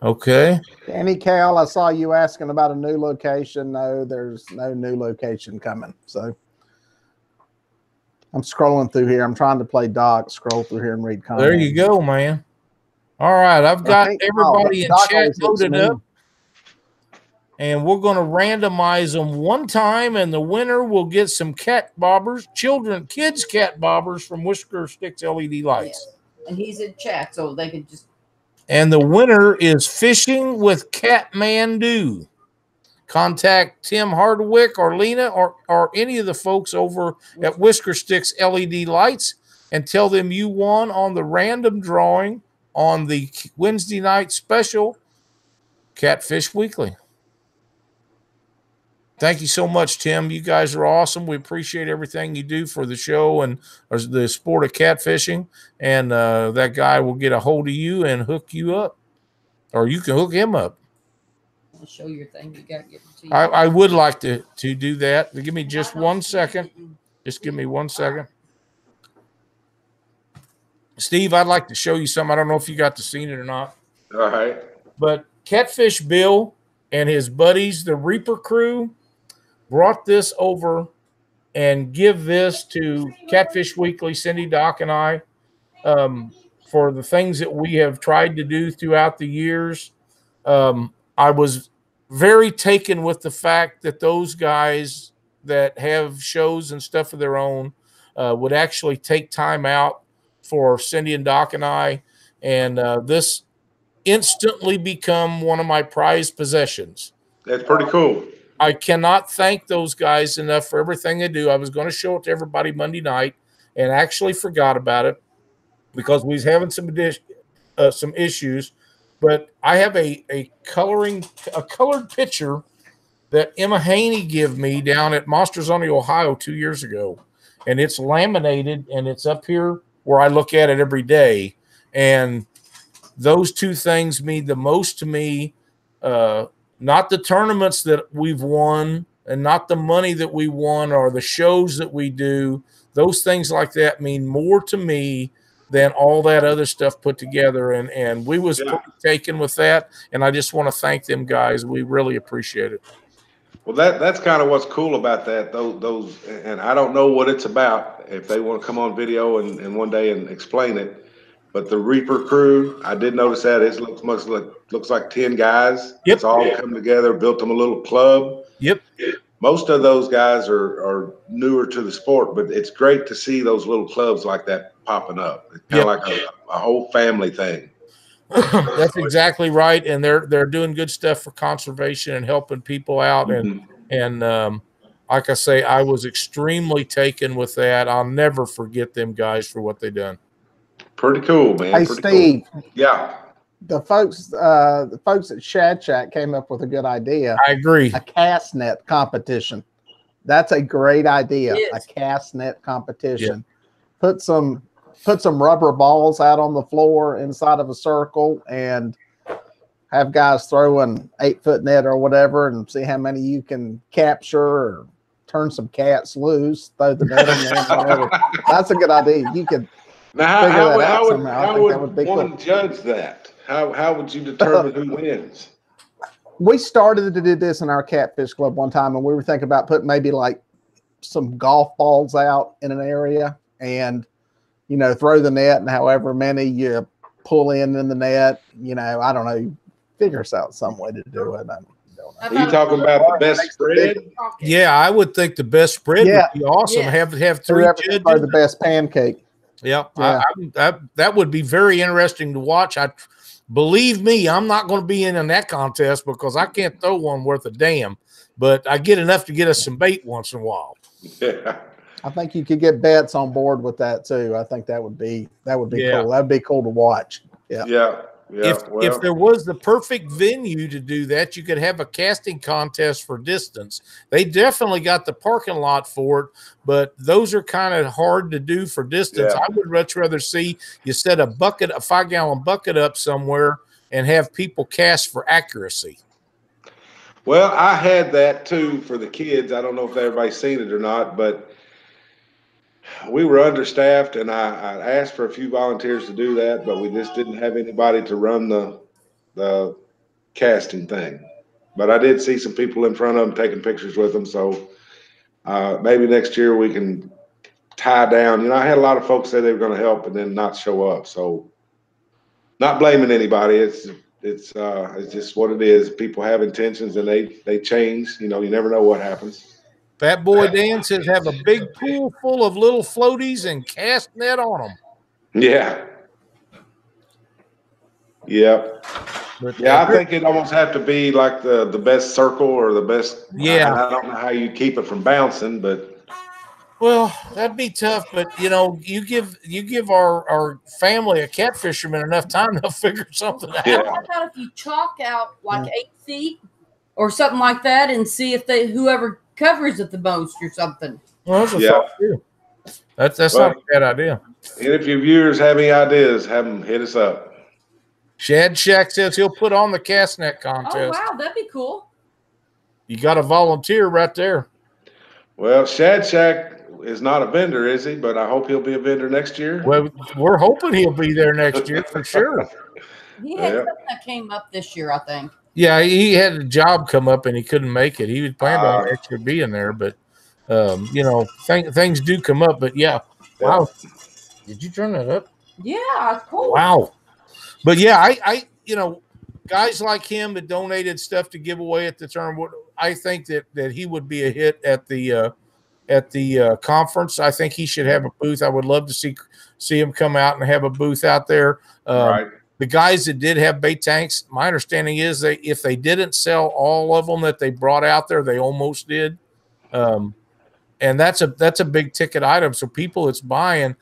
Okay. Danny Cal, I saw you asking about a new location. No, there's no new location coming. So I'm scrolling through here. I'm trying to play Doc, scroll through here and read comments. There you go, man. All right. I've got everybody in Doc chat always looks loaded mean. up. And we're going to randomize them one time, and the winner will get some cat bobbers, kids cat bobbers from Whisker Sticks LED Lights. Yes. And he's in chat, so they can just. And the winner is Fishing with Catmandu. Contact Tim Hardwick or Lena or any of the folks over at Whisker Sticks LED Lights and tell them you won on the random drawing on the Wednesday night special Catfish Weekly. Thank you so much, Tim. You guys are awesome. We appreciate everything you do for the show and the sport of catfishing. And that guy will get a hold of you and hook you up, or you can hook him up. I'll show your thing. You got to get it to you. I would like to do that. Give me just 1 second. Just give me 1 second. Steve, I'd like to show you something. I don't know if you got to see it or not. All right. But Catfish Bill and his buddies, the Reaper crew, brought this over and give this to Catfish Weekly, Cindy, Doc, and I, for the things that we have tried to do throughout the years. I was very taken with the fact that those guys that have shows and stuff of their own would actually take time out for Cindy and Doc and I, and this instantly become one of my prized possessions. That's pretty cool. I cannot thank those guys enough for everything they do. I was going to show it to everybody Monday night and actually forgot about it because we was having some issues. But I have a colored picture that Emma Haney gave me down at Monsters on the Ohio 2 years ago. And it's laminated and it's up here where I look at it every day. And those two things mean the most to me. Not the tournaments that we've won and not the money that we won or the shows that we do. Those things like that mean more to me than all that other stuff put together. And we was pretty taken with that. And I just want to thank them guys. We really appreciate it. Well, that's kind of what's cool about that. Those, and I don't know what it's about. If they want to come on video and one day and explain it, but the Reaper crew, I did notice that it looks like 10 guys. Yep. It's all come together, built them a little club. Yep. Most of those guys are newer to the sport, but it's great to see those little clubs like that popping up. It's kind of like a whole family thing. That's exactly right, and they're doing good stuff for conservation and helping people out. And like I say, I was extremely taken with that. I'll never forget them guys for what they done. Pretty cool, man. Hey, Pretty Steve. Cool. Yeah. The folks at Shad Chat came up with a good idea. I agree. A cast net competition. That's a great idea. A cast net competition. Put some rubber balls out on the floor inside of a circle and have guys throw an 8-foot net or whatever and see how many you can capture or turn some cats loose, throw the net in there, whatever. That's a good idea. You could now how would one judge that? How would you determine who wins? We started to do this in our Catfish Club one time, and we were thinking about putting maybe like some golf balls out in an area and, you know, throw the net, and however many you pull in the net, you know, I don't know, figure us out some way to do it. Are you talking about the best spread? Yeah, I would think the best spread would be awesome. Have three judges. The best pancake. Yeah. That would be very interesting to watch. Believe me, I'm not going to be in that contest because I can't throw one worth a damn, but I get enough to get us some bait once in a while. Yeah. I think you could get bets on board with that too. I think that would be cool. That'd be cool to watch. Yeah. If there was the perfect venue to do that, you could have a casting contest for distance. They definitely got the parking lot for it, but those are kind of hard to do for distance. I would much rather see you set a 5-gallon bucket up somewhere and have people cast for accuracy. Well, I had that too for the kids. I don't know if everybody's seen it or not, but we were understaffed, and I asked for a few volunteers to do that, but we just didn't have anybody to run the casting thing. But I did see some people in front of them taking pictures with them. So maybe next year we can tie down. You know, I had a lot of folks say they were going to help and then not show up. So not blaming anybody. It's just what it is. People have intentions and they change. You know, you never know what happens. Fat Boy Dan says have a big pool full of little floaties and cast net on them. Yeah. Yep. But, yeah, I think it almost have to be like the best circle or the best. Yeah. I don't know how you keep it from bouncing, but. Well, that'd be tough, but you know, you give our family a catfisherman enough time, they'll figure something out. Yeah. How about if you chalk out like 8 feet or something like that and see if whoever covers it the most or something. Well, that's a thought too. That's not a bad idea. And if your viewers have any ideas, have them hit us up. Shad Shack says he'll put on the cast net contest. Oh wow, that'd be cool. You got a volunteer right there. Well, Shad Shack is not a vendor, is he? But I hope he'll be a vendor next year. Well, we're hoping he'll be there next year for sure. He had something that came up this year, I think. Yeah, he had a job come up and he couldn't make it. He was planned on actually being there, but you know, things do come up. But yeah, wow. Did you turn that up? Yeah, cool. Wow. But yeah, I you know, guys like him that donated stuff to give away at the tournament, I think that he would be a hit at the conference. I think he should have a booth. I would love to see him come out and have a booth out there. Right. The guys that did have bait tanks, my understanding is if they didn't sell all of them that they brought out there, they almost did. And that's a big ticket item. So people that's buying,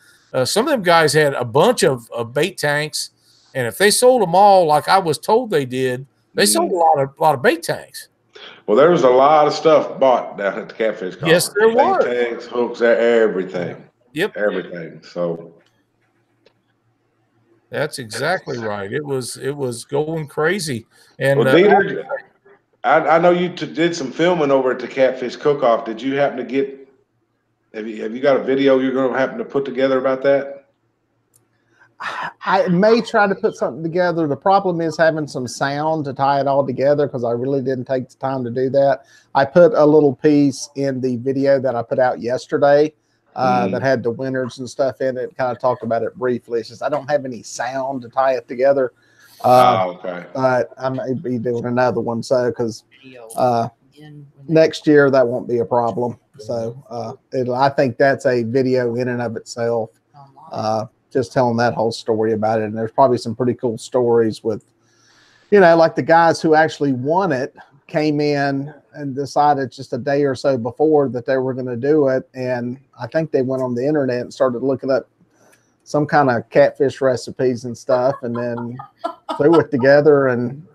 some of them guys had a bunch of bait tanks, and if they sold them all, like I was told they did, they sold a lot of bait tanks. Well, there was a lot of stuff bought down at the Catfish Conference. Yes, there was. Bait tanks, hooks, everything. Yep, everything. So that's exactly right. It was going crazy. And well, Dieter, I know you did some filming over at the Catfish Cook-Off. Did you happen to get? Have you got a video you're going to happen to put together about that? I may try to put something together. The problem is having some sound to tie it all together because I really didn't take the time to do that. I put a little piece in the video that I put out yesterday that had the winners and stuff in it. Kind of talked about it briefly. It's just I don't have any sound to tie it together. Okay. But I may be doing another one. So because next year that won't be a problem. So I think that's a video in and of itself. Just telling that whole story about it. And there's probably some pretty cool stories with, you know, like the guys who actually won it came in and decided just a day or so before that they were going to do it. And I think they went on the internet and started looking up some kind of catfish recipes and stuff, and then threw it together and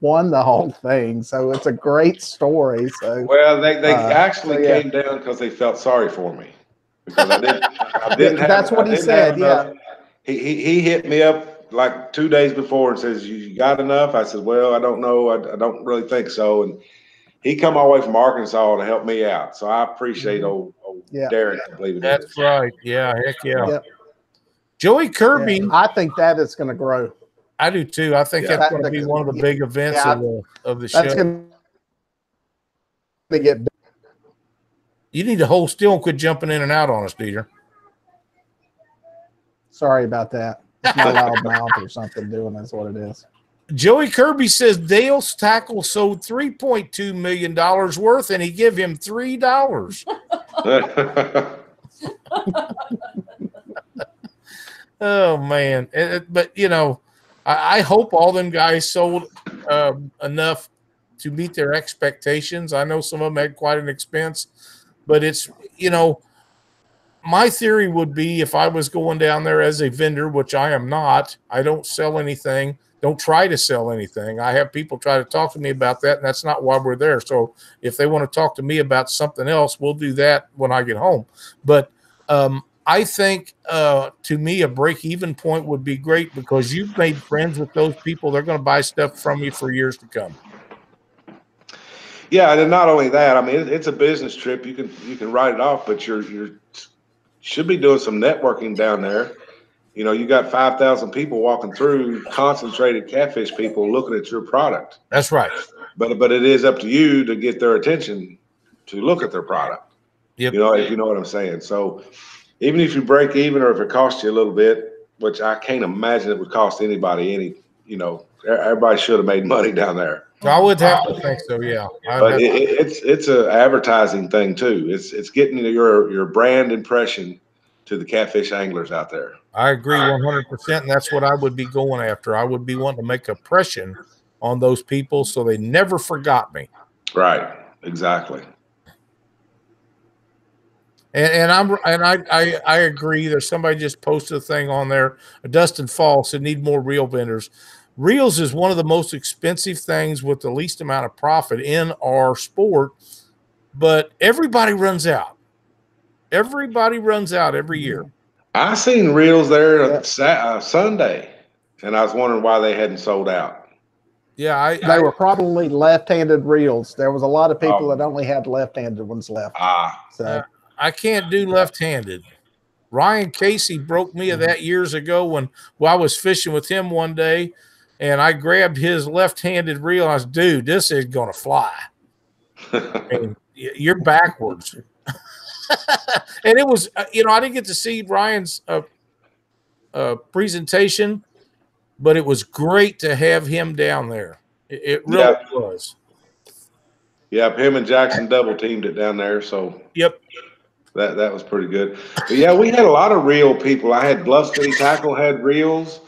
won the whole thing. So it's a great story. So well, they actually came down because they felt sorry for me. Because I didn't have, that's what he said. Yeah. He hit me up like 2 days before and says, "You got enough?" I said, "Well, I don't know. I don't really think so." And he come all the way from Arkansas to help me out. So I appreciate old Derek. I believe that's right. Yeah. Heck yeah. Yep. Joey Kirby. Yeah, I think that is going to grow. I do too. I think that's going to be one of the big events of the show. That's going to get. You need to hold still and quit jumping in and out on us, Dieter. Sorry about that. It's my loud mouth or something doing. That's what it is. Joey Kirby says Dale's tackle sold $3.2 million worth, and he give him $3. Oh man! But you know, I hope all them guys sold enough to meet their expectations. I know some of them had quite an expense, but it's, you know, my theory would be if I was going down there as a vendor, which I am not, I don't sell anything, don't try to sell anything. I have people try to talk to me about that, and that's not why we're there. So if they want to talk to me about something else, we'll do that when I get home. But I think to me, a break-even point would be great because you've made friends with those people. They're going to buy stuff from you for years to come. Yeah, and not only that, I mean, it's a business trip. You can write it off, but you should be doing some networking down there. You know, you got 5,000 people walking through, concentrated catfish people looking at your product. That's right. But it is up to you to get their attention to look at their product. Yep. You know, if you know what I'm saying. So even if you break even or if it costs you a little bit, which I can't imagine it would cost anybody any, you know, everybody should have made money down there. I would have to think so, yeah. But it's an advertising thing too. It's getting your brand impression to the catfish anglers out there. I agree 100%, and that's what I would be going after. I would be wanting to make a impression on those people so they never forgot me. Right. Exactly. And I agree. There's somebody just posted a thing on there. Dustin Falls said need more reel vendors. Reels is one of the most expensive things with the least amount of profit in our sport, but everybody runs out. Everybody runs out every year. I seen reels there Sunday, and I was wondering why they hadn't sold out. Yeah, they were probably left-handed reels. There was a lot of people that only had left-handed ones left. So I can't do left-handed. Ryan Casey broke me of that years ago when I was fishing with him one day, and I grabbed his left-handed reel. And I was, dude, this is going to fly. And you're backwards. And it was, I didn't get to see Ryan's presentation, but it was great to have him down there. It really was. Yep, him and Jackson double teamed it down there. So yep, that was pretty good. But yeah, we had a lot of reel people. I had Bluff City Tackle had reels.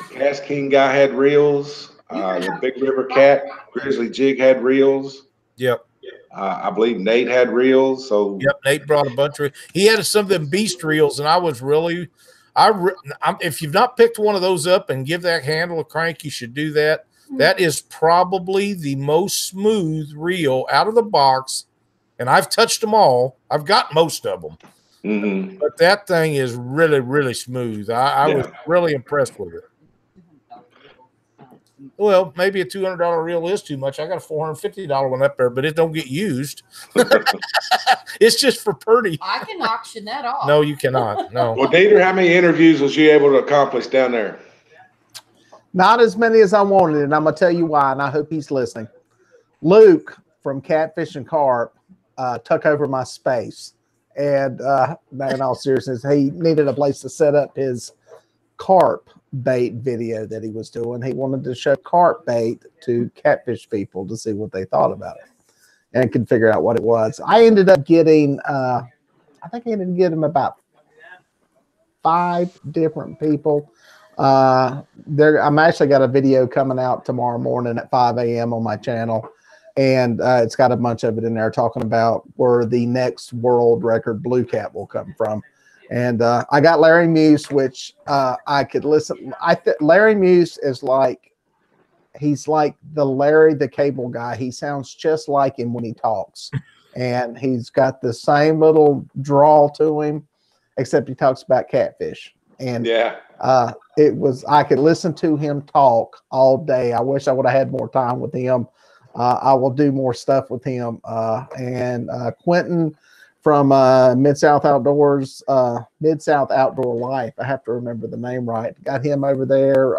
The Cass King guy had reels. The Big River Cat Grizzly Jig had reels. Yep. I believe Nate had reels. So yep, Nate brought a bunch of. He had some of them beast reels, and I was really, if you've not picked one of those up and give that handle a crank, you should do that. That is probably the most smooth reel out of the box, and I've touched them all. I've got most of them, but that thing is really, really smooth. I was really impressed with it. Well, maybe a $200 reel is too much. I got a $450 one up there, but it don't get used. It's just for Purdy. I can auction that off. No, you cannot. No. Well, Dieter, how many interviews was you able to accomplish down there? Not as many as I wanted, and I'm going to tell you why, and I hope he's listening. Luke from Catfish and Carp took over my space, and in all seriousness, he needed a place to set up his carp bait video that he was doing. He wanted to show carp bait to catfish people to see what they thought about it and could figure out what it was. I ended up getting, I think I ended up getting about 5 different people. I'm actually got a video coming out tomorrow morning at 5 a.m. on my channel, and it's got a bunch of it in there talking about where the next world record blue cat will come from. And I got Larry Muse, which I could listen. Larry Muse is like, he's like the Larry the Cable Guy. He sounds just like him when he talks, and he's got the same little drawl to him, except he talks about catfish. And I could listen to him talk all day. I wish I would have had more time with him. I will do more stuff with him. And Quentin from Mid-South Outdoors, Mid-South Outdoor Life. I have to remember the name right. Got him over there.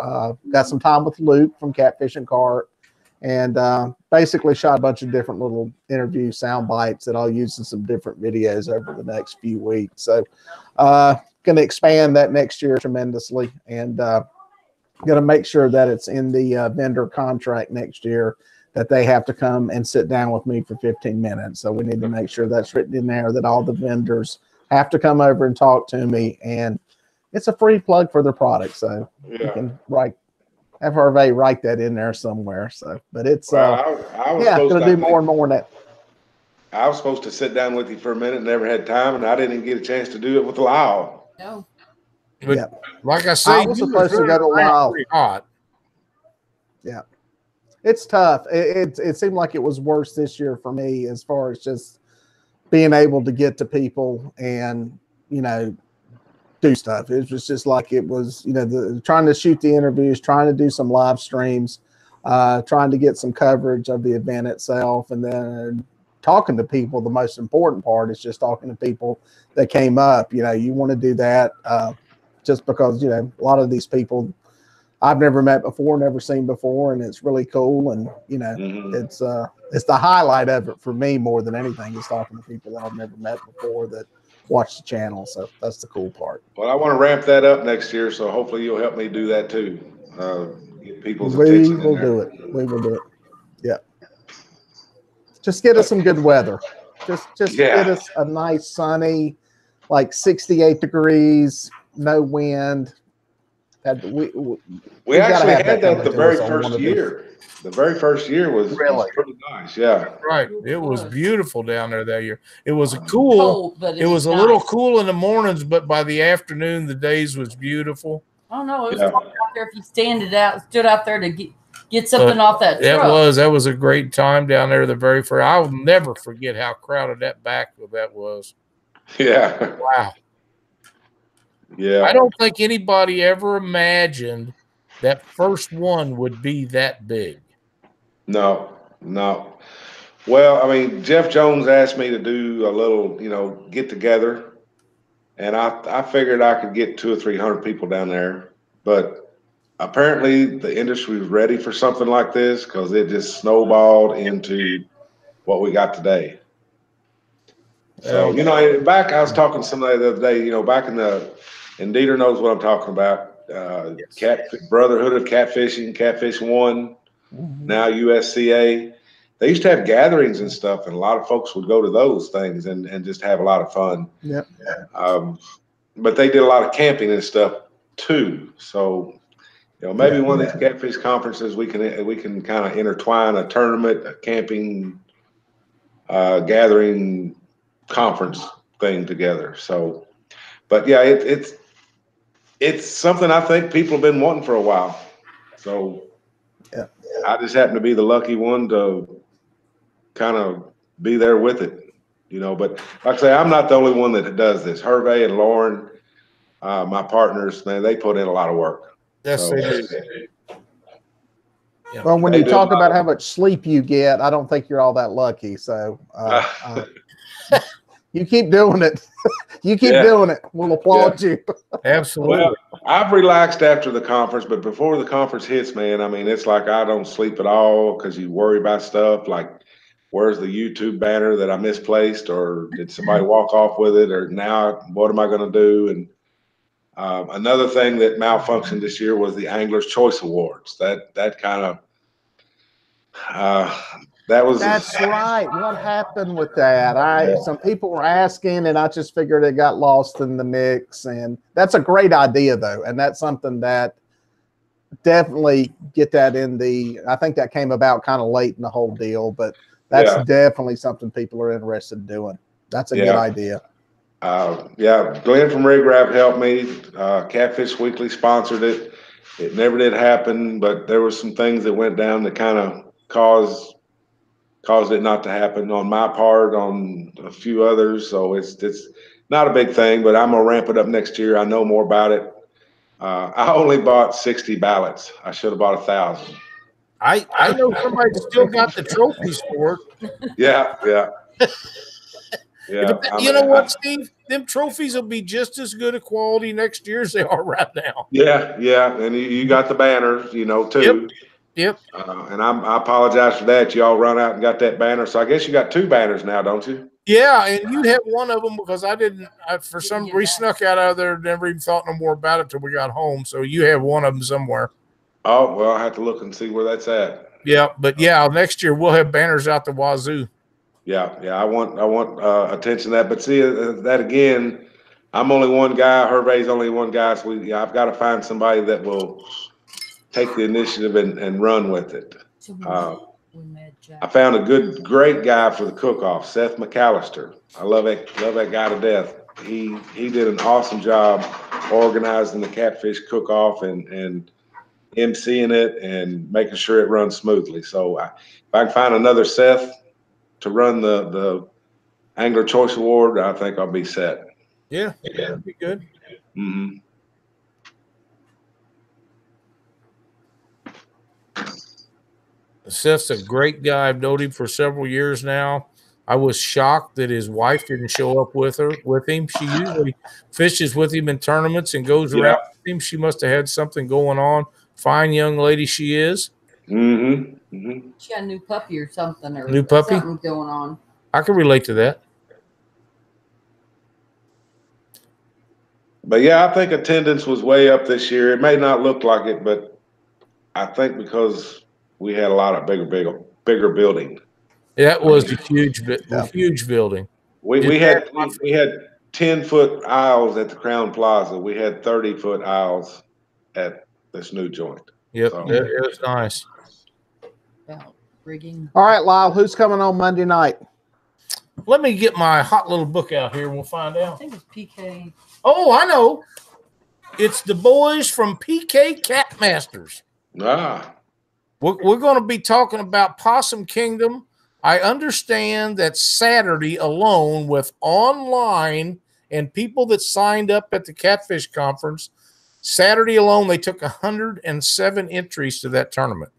Got some time with Luke from Catfish and Carp, and basically shot a bunch of different little interview sound bites that I'll use in some different videos over the next few weeks. So going to expand that next year tremendously, and going to make sure that it's in the vendor contract next year that they have to come and sit down with me for 15 minutes. So we need to make sure that's written in there, that all the vendors have to come over and talk to me, and it's a free plug for their product. So you can have Hervé write that in there somewhere. So, but it's going to do more and more on that. I was supposed to sit down with you for a minute, never had time, and I didn't even get a chance to do it with Lyle. No. But like I say, I was supposed to go to Lyle. Hot. Yeah. It's tough. It seemed like it was worse this year for me as far as just being able to get to people and, do stuff. It was just like it was, trying to shoot the interviews, trying to do some live streams, trying to get some coverage of the event itself, and then talking to people. The most important part is just talking to people that came up. You want to do that. just because, you know, a lot of these people I've never met before, never seen before, and it's really cool. And, you know, it's the highlight of it for me more than anything is talking to people that I've never met before that watch the channel. So that's the cool part. Well, I want to ramp that up next year, so hopefully you'll help me do that too. Get people's We attention will in there. do it. We will do it. Yeah. Just get us some good weather. Just get us a nice sunny, like 68 degrees, no wind. We actually had that the very us on one first of these. year. The very first year was pretty nice. Yeah. Right. It was beautiful down there that year. It was Cold, but it was a little cool in the mornings, but by the afternoon, the days was beautiful. Oh no, it was cold out there if you stood out there to get something off that truck. That was a great time down there. The very first, I will never forget how crowded that back of that was. Yeah. Wow. Yeah. I don't think anybody ever imagined that first one would be that big. No. Well, I mean, Jeff Jones asked me to do a little, you know, get together, and I figured I could get 200 or 300 people down there, but apparently the industry was ready for something like this because it just snowballed into what we got today. So, you know, I was talking to somebody the other day, you know, back and Dieter knows what I'm talking about. Brotherhood of Catfishing, Catfish One, now USCA. They used to have gatherings and stuff, and a lot of folks would go to those things and just have a lot of fun. Yep. But they did a lot of camping and stuff too. So, you know, maybe one of these catfish conferences we can kind of intertwine a tournament, a camping, gathering conference thing together. So, but yeah, it's something I think people have been wanting for a while. So I just happen to be the lucky one to kind of be there with it, you know. But like I say, I'm not the only one that does this. Hervé and Lauren, my partners, man, they put in a lot of work. Yes, they do. Well, when you talk about how much sleep you get, I don't think you're all that lucky. So you keep doing it. You keep doing it. We'll applaud you. Absolutely. Well, I've relaxed after the conference, but before the conference hits, man, I mean, it's like I don't sleep at all because you worry about stuff like, where's the YouTube banner that I misplaced, or did somebody walk off with it, or now what am I going to do? And another thing that malfunctioned this year was the Angler's Choice Awards. That kind of That's right. What happened with that? Some people were asking, and I just figured it got lost in the mix. And that's a great idea, though, and that's something that definitely get that in the. I think that came about kind of late in the whole deal, but that's definitely something people are interested in doing. That's a good idea. Glenn from Rig Wrap helped me. Catfish Weekly sponsored it. It never did happen, but there were some things that went down that kind of caused it not to happen on my part, on a few others. So it's not a big thing, but I'm gonna ramp it up next year. I know more about it. I only bought 60 ballots. I should have bought 1,000. I know somebody still got the trophies for it. Yeah. You know what, Steve? Them trophies will be just as good a quality next year as they are right now. Yeah, and you got the banners, you know, too. Yep. And I apologize for that. You all run out and got that banner. So I guess you got 2 banners now, don't you? Yeah, and you have one of them because for some reason, snuck out of there, never even thought no more about it till we got home. So you have one of them somewhere. Oh, well, I have to look and see where that's at. Yeah, but next year we'll have banners out the wazoo. Yeah, I want attention to that. But see, that again, I'm only one guy. Hervé's only one guy. So I've got to find somebody that will take the initiative and run with it. I found a great guy for the cook-off, Seth McAllister. I love that guy to death. He did an awesome job organizing the Catfish cook-off and emceeing it and making sure it runs smoothly. So if I can find another Seth to run the Angler Choice Award, I think I'll be set. Yeah, that'd be good. Mm-hmm. Seth's a great guy. I've known him for several years now. I was shocked that his wife didn't show up with him. She usually fishes with him in tournaments and goes around with him. She must have had something going on. Fine young lady she is. Mm-hmm. Mm-hmm. She had a new puppy or something, or New puppy? something going on. I can relate to that. But yeah, I think attendance was way up this year. It may not look like it, but I think because we had a lot of bigger building. That was a huge building. We had 10-foot aisles at the Crown Plaza. We had 30-foot aisles at this new joint. Yep, So, it was nice. About rigging. All right, Lyle, who's coming on Monday night? Let me get my hot little book out here. We'll find I out. think it's PK. Oh, I know. It's the boys from PK Catmasters. We're going to be talking about Possum Kingdom. I understand that Saturday alone, with online and people that signed up at the Catfish Conference, Saturday alone, they took 107 entries to that tournament.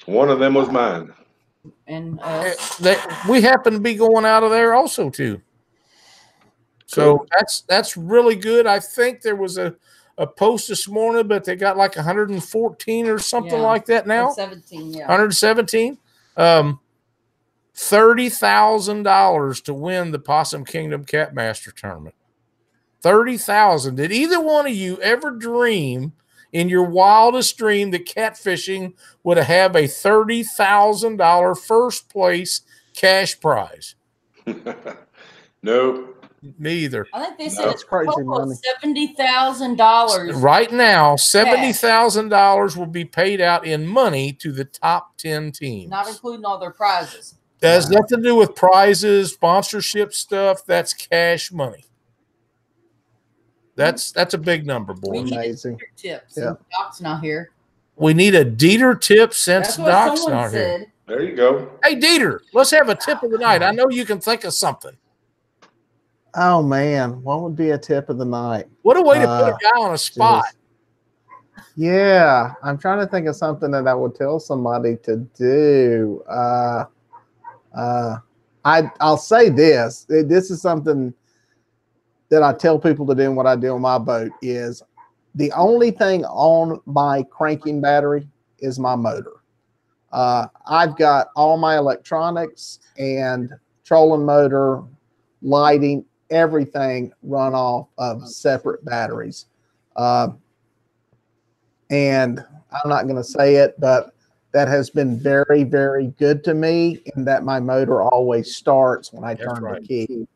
One of them was mine. And we happen to be going out of there also, too. So that's really good. I think there was a post this morning, but they got like 114 or something like that now. 117, yeah. 117. $30,000 to win the Possum Kingdom Catmaster tournament. $30,000. Did either one of you ever dream in your wildest dream that catfishing would have a $30,000 first place cash prize? Nope. Me either. I think they said it's crazy money. $70,000. Right now, $70,000 will be paid out in money to the top 10 teams. Not including all their prizes. That has nothing to do with prizes, sponsorship stuff. That's cash money. That's a big number, boys. Amazing. Tips. Yeah. Doc's not here. We need a Dieter tip since Doc's not here. There you go. Hey, Dieter, let's have a tip of the night. I know you can think of something. Oh, man. What would be a tip of the night? What a way to put a guy on a spot. Yeah. I'm trying to think of something that I would tell somebody to do. I'll say this. This is something that I tell people to do, and what I do on my boat is the only thing on my cranking battery is my motor. I've got all my electronics and trolling motor, lighting, everything run off of separate batteries. And I'm not going to say it, but that has been very, very good to me in that my motor always starts when I turn the key.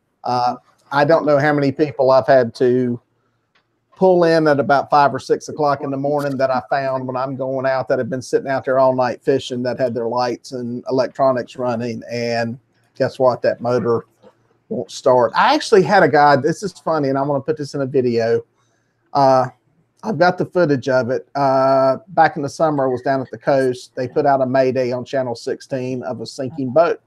I don't know how many people I've had to pull in at about 5 or 6 o'clock in the morning that I found when I'm going out that have been sitting out there all night fishing that had their lights and electronics running. And guess what? That motor won't start. I actually had a guy, this is funny, and I'm going to put this in a video. I've got the footage of it. Back in the summer, I was down at the coast. They put out a Mayday on Channel 16 of a sinking boat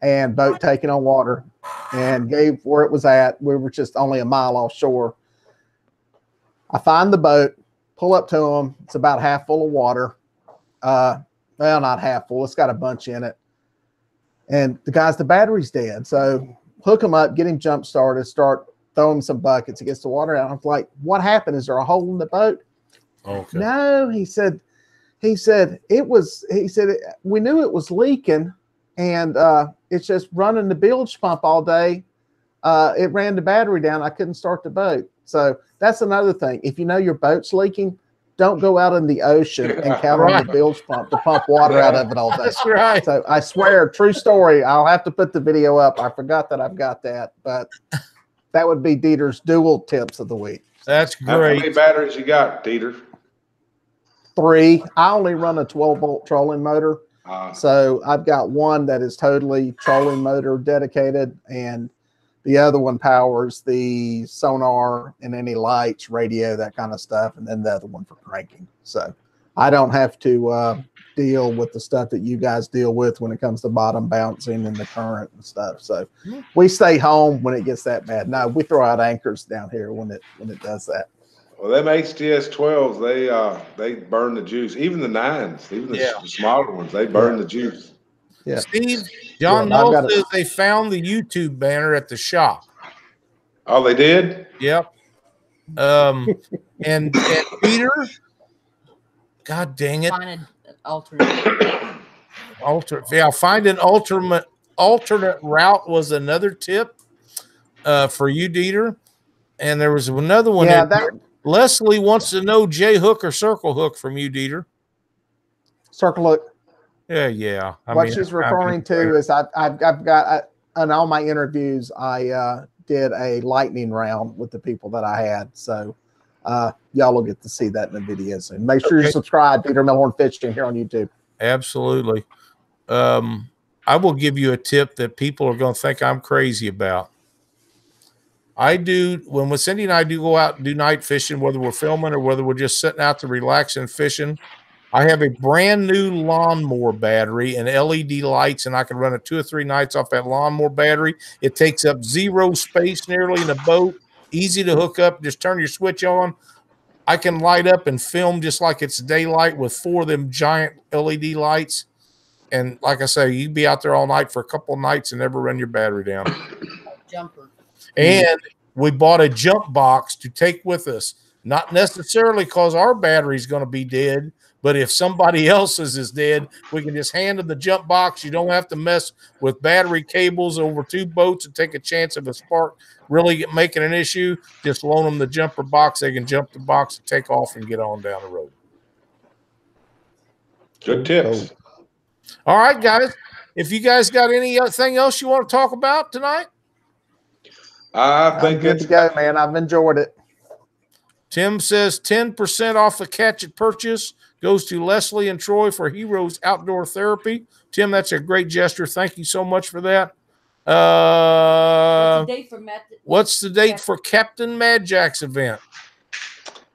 and boat taking on water, and gave where it was at. We were just only a mile offshore. I find the boat, pull up to them. It's about half full of water. Well, not half full. It's got a bunch in it. And the battery's dead. So hook him up, get him jump started, start throwing some buckets. He gets the water out. I'm like, what happened? Is there a hole in the boat? Okay. No, he said we knew it was leaking, and it's just running the bilge pump all day. It ran the battery down. I couldn't start the boat. So that's another thing. If you know your boat's leaking, don't go out in the ocean and count on the bilge pump to pump water out of it all day. That's right. So I swear, true story. I'll have to put the video up. I forgot that I've got that, but that would be Dieter's dual tips of the week. That's great. How many batteries you got, Dieter? 3. I only run a 12-volt trolling motor. So I've got one that is totally trolling motor dedicated, and the other one powers the sonar and any lights, radio, that kind of stuff, and then the other one for cranking. So I don't have to deal with the stuff that you guys deal with when it comes to bottom bouncing and the current and stuff. So we stay home when it gets that bad. No, we throw out anchors down here when it does that. Well, them HTS 12s, they burn the juice. Even the 9s, even the smaller ones, they burn the juice. Yeah. Steve, John Yeah, I've Noel got says it. they found the YouTube banner at the shop. Oh, they did? Yep. And Peter, God dang it. Find an alternate. Yeah, find an alternate route was another tip for you, Dieter. And there was another one Yeah, in here. Leslie wants to know J hook or circle hook from you, Dieter. circle hook. Yeah. What she's referring to is I've got in all my interviews I did a lightning round with the people that I had, so y'all will get to see that in the video soon. Make sure you subscribe, Peter Melhorn Fishing here on YouTube. Absolutely. I will give you a tip that people are going to think I'm crazy about. I do when Cindy and I do go out and do night fishing, whether we're filming or whether we're just sitting out to relax and fishing. I have a brand new lawnmower battery and LED lights, and I can run it 2 or 3 nights off that lawnmower battery. It takes up 0 space nearly in a boat, easy to hook up. Just turn your switch on. I can light up and film just like it's daylight with 4 of them giant LED lights. And like I say, you'd be out there all night for a couple of nights and never run your battery down. Jumper. And we bought a jump box to take with us, not necessarily because our battery is going to be dead, but if somebody else's is dead, we can just hand them the jump box. You don't have to mess with battery cables over 2 boats and take a chance of a spark really making an issue. Just loan them the jumper box. They can jump the box and take off and get on down the road. Good tips. All right, guys. If you guys got anything else you want to talk about tonight? I think I'm good to go, man. I've enjoyed it. Tim says 10% off the catch at purchase goes to Leslie and Troy for Heroes Outdoor Therapy. Tim, that's a great gesture. Thank you so much for that. What's the date for Captain Mad Jack's event?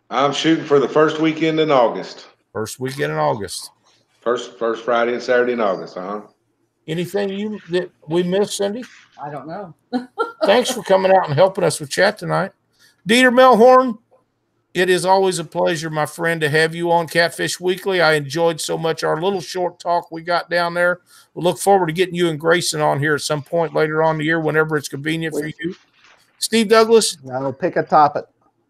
I'm shooting for the first weekend in August. First weekend in August. First Friday and Saturday in August, Anything that we missed, Cindy? I don't know. Thanks for coming out and helping us with chat tonight. Dieter Melhorn, it is always a pleasure, my friend, to have you on Catfish Weekly. I enjoyed so much our little short talk we got down there. We look forward to getting you and Grayson on here at some point later on in the year, whenever it's convenient for you. Steve Douglas. I'll pick a topic.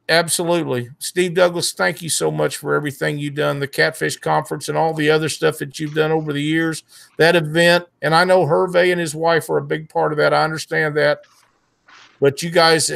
Absolutely. Steve Douglas, thank you so much for everything you've done, the Catfish Conference and all the other stuff that you've done over the years, that event. And I know Hervé and his wife are a big part of that. I understand that. But you guys,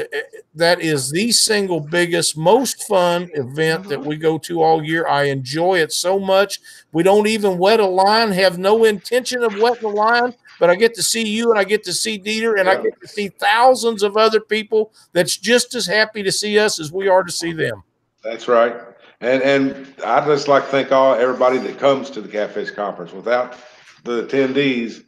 that is the single biggest, most fun event that we go to all year. I enjoy it so much. We don't even wet a line, have no intention of wetting a line, but I get to see you and I get to see Dieter and I get to see thousands of other people that's just as happy to see us as we are to see them. That's right. And I'd just like to thank everybody that comes to the Catfish Conference. Without the attendees,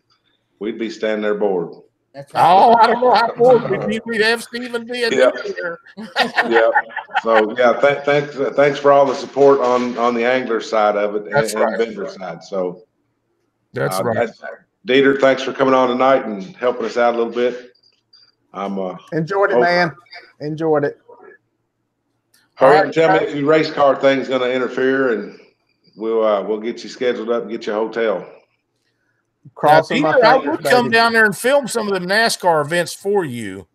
we'd be standing there bored. That's right. Oh, I don't know how bored we'd have Stephen D. Here. Yeah. So thanks for all the support on the angler side of it and vendor side. So that's right. Dieter, thanks for coming on tonight and helping us out a little bit. Enjoyed it, man. Enjoyed it. Hurry up and tell me if your race car thing's going to interfere, and we'll get you scheduled up and get you a hotel. Crossing my fingers, I would come down there and film some of the NASCAR events for you.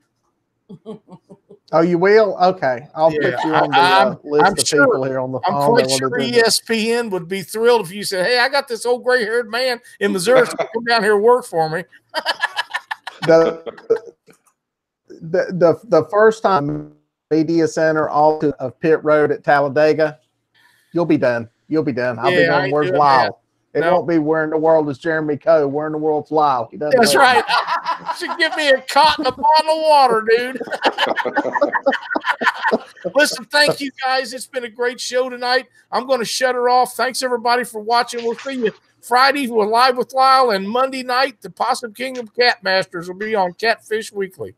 Oh, you will? Okay. I'll put you on the list of people here on the phone. I'm quite sure ESPN would be thrilled if you said, hey, I got this old gray-haired man in Missouri to come down here and work for me. The first time media center off of Pit Road at Talladega, you'll be done. You'll be done. I'll be done. Where's Lyle? It won't be where in the world is Jeremy Coe. Where in the world's Lyle? That's right. Should give me a cot and a bottle of water, dude. Listen, thank you guys. It's been a great show tonight. I'm going to shut her off. Thanks everybody for watching. We'll see you Friday with Live with Lyle, and Monday night the Possum Kingdom Cat Masters will be on Catfish Weekly.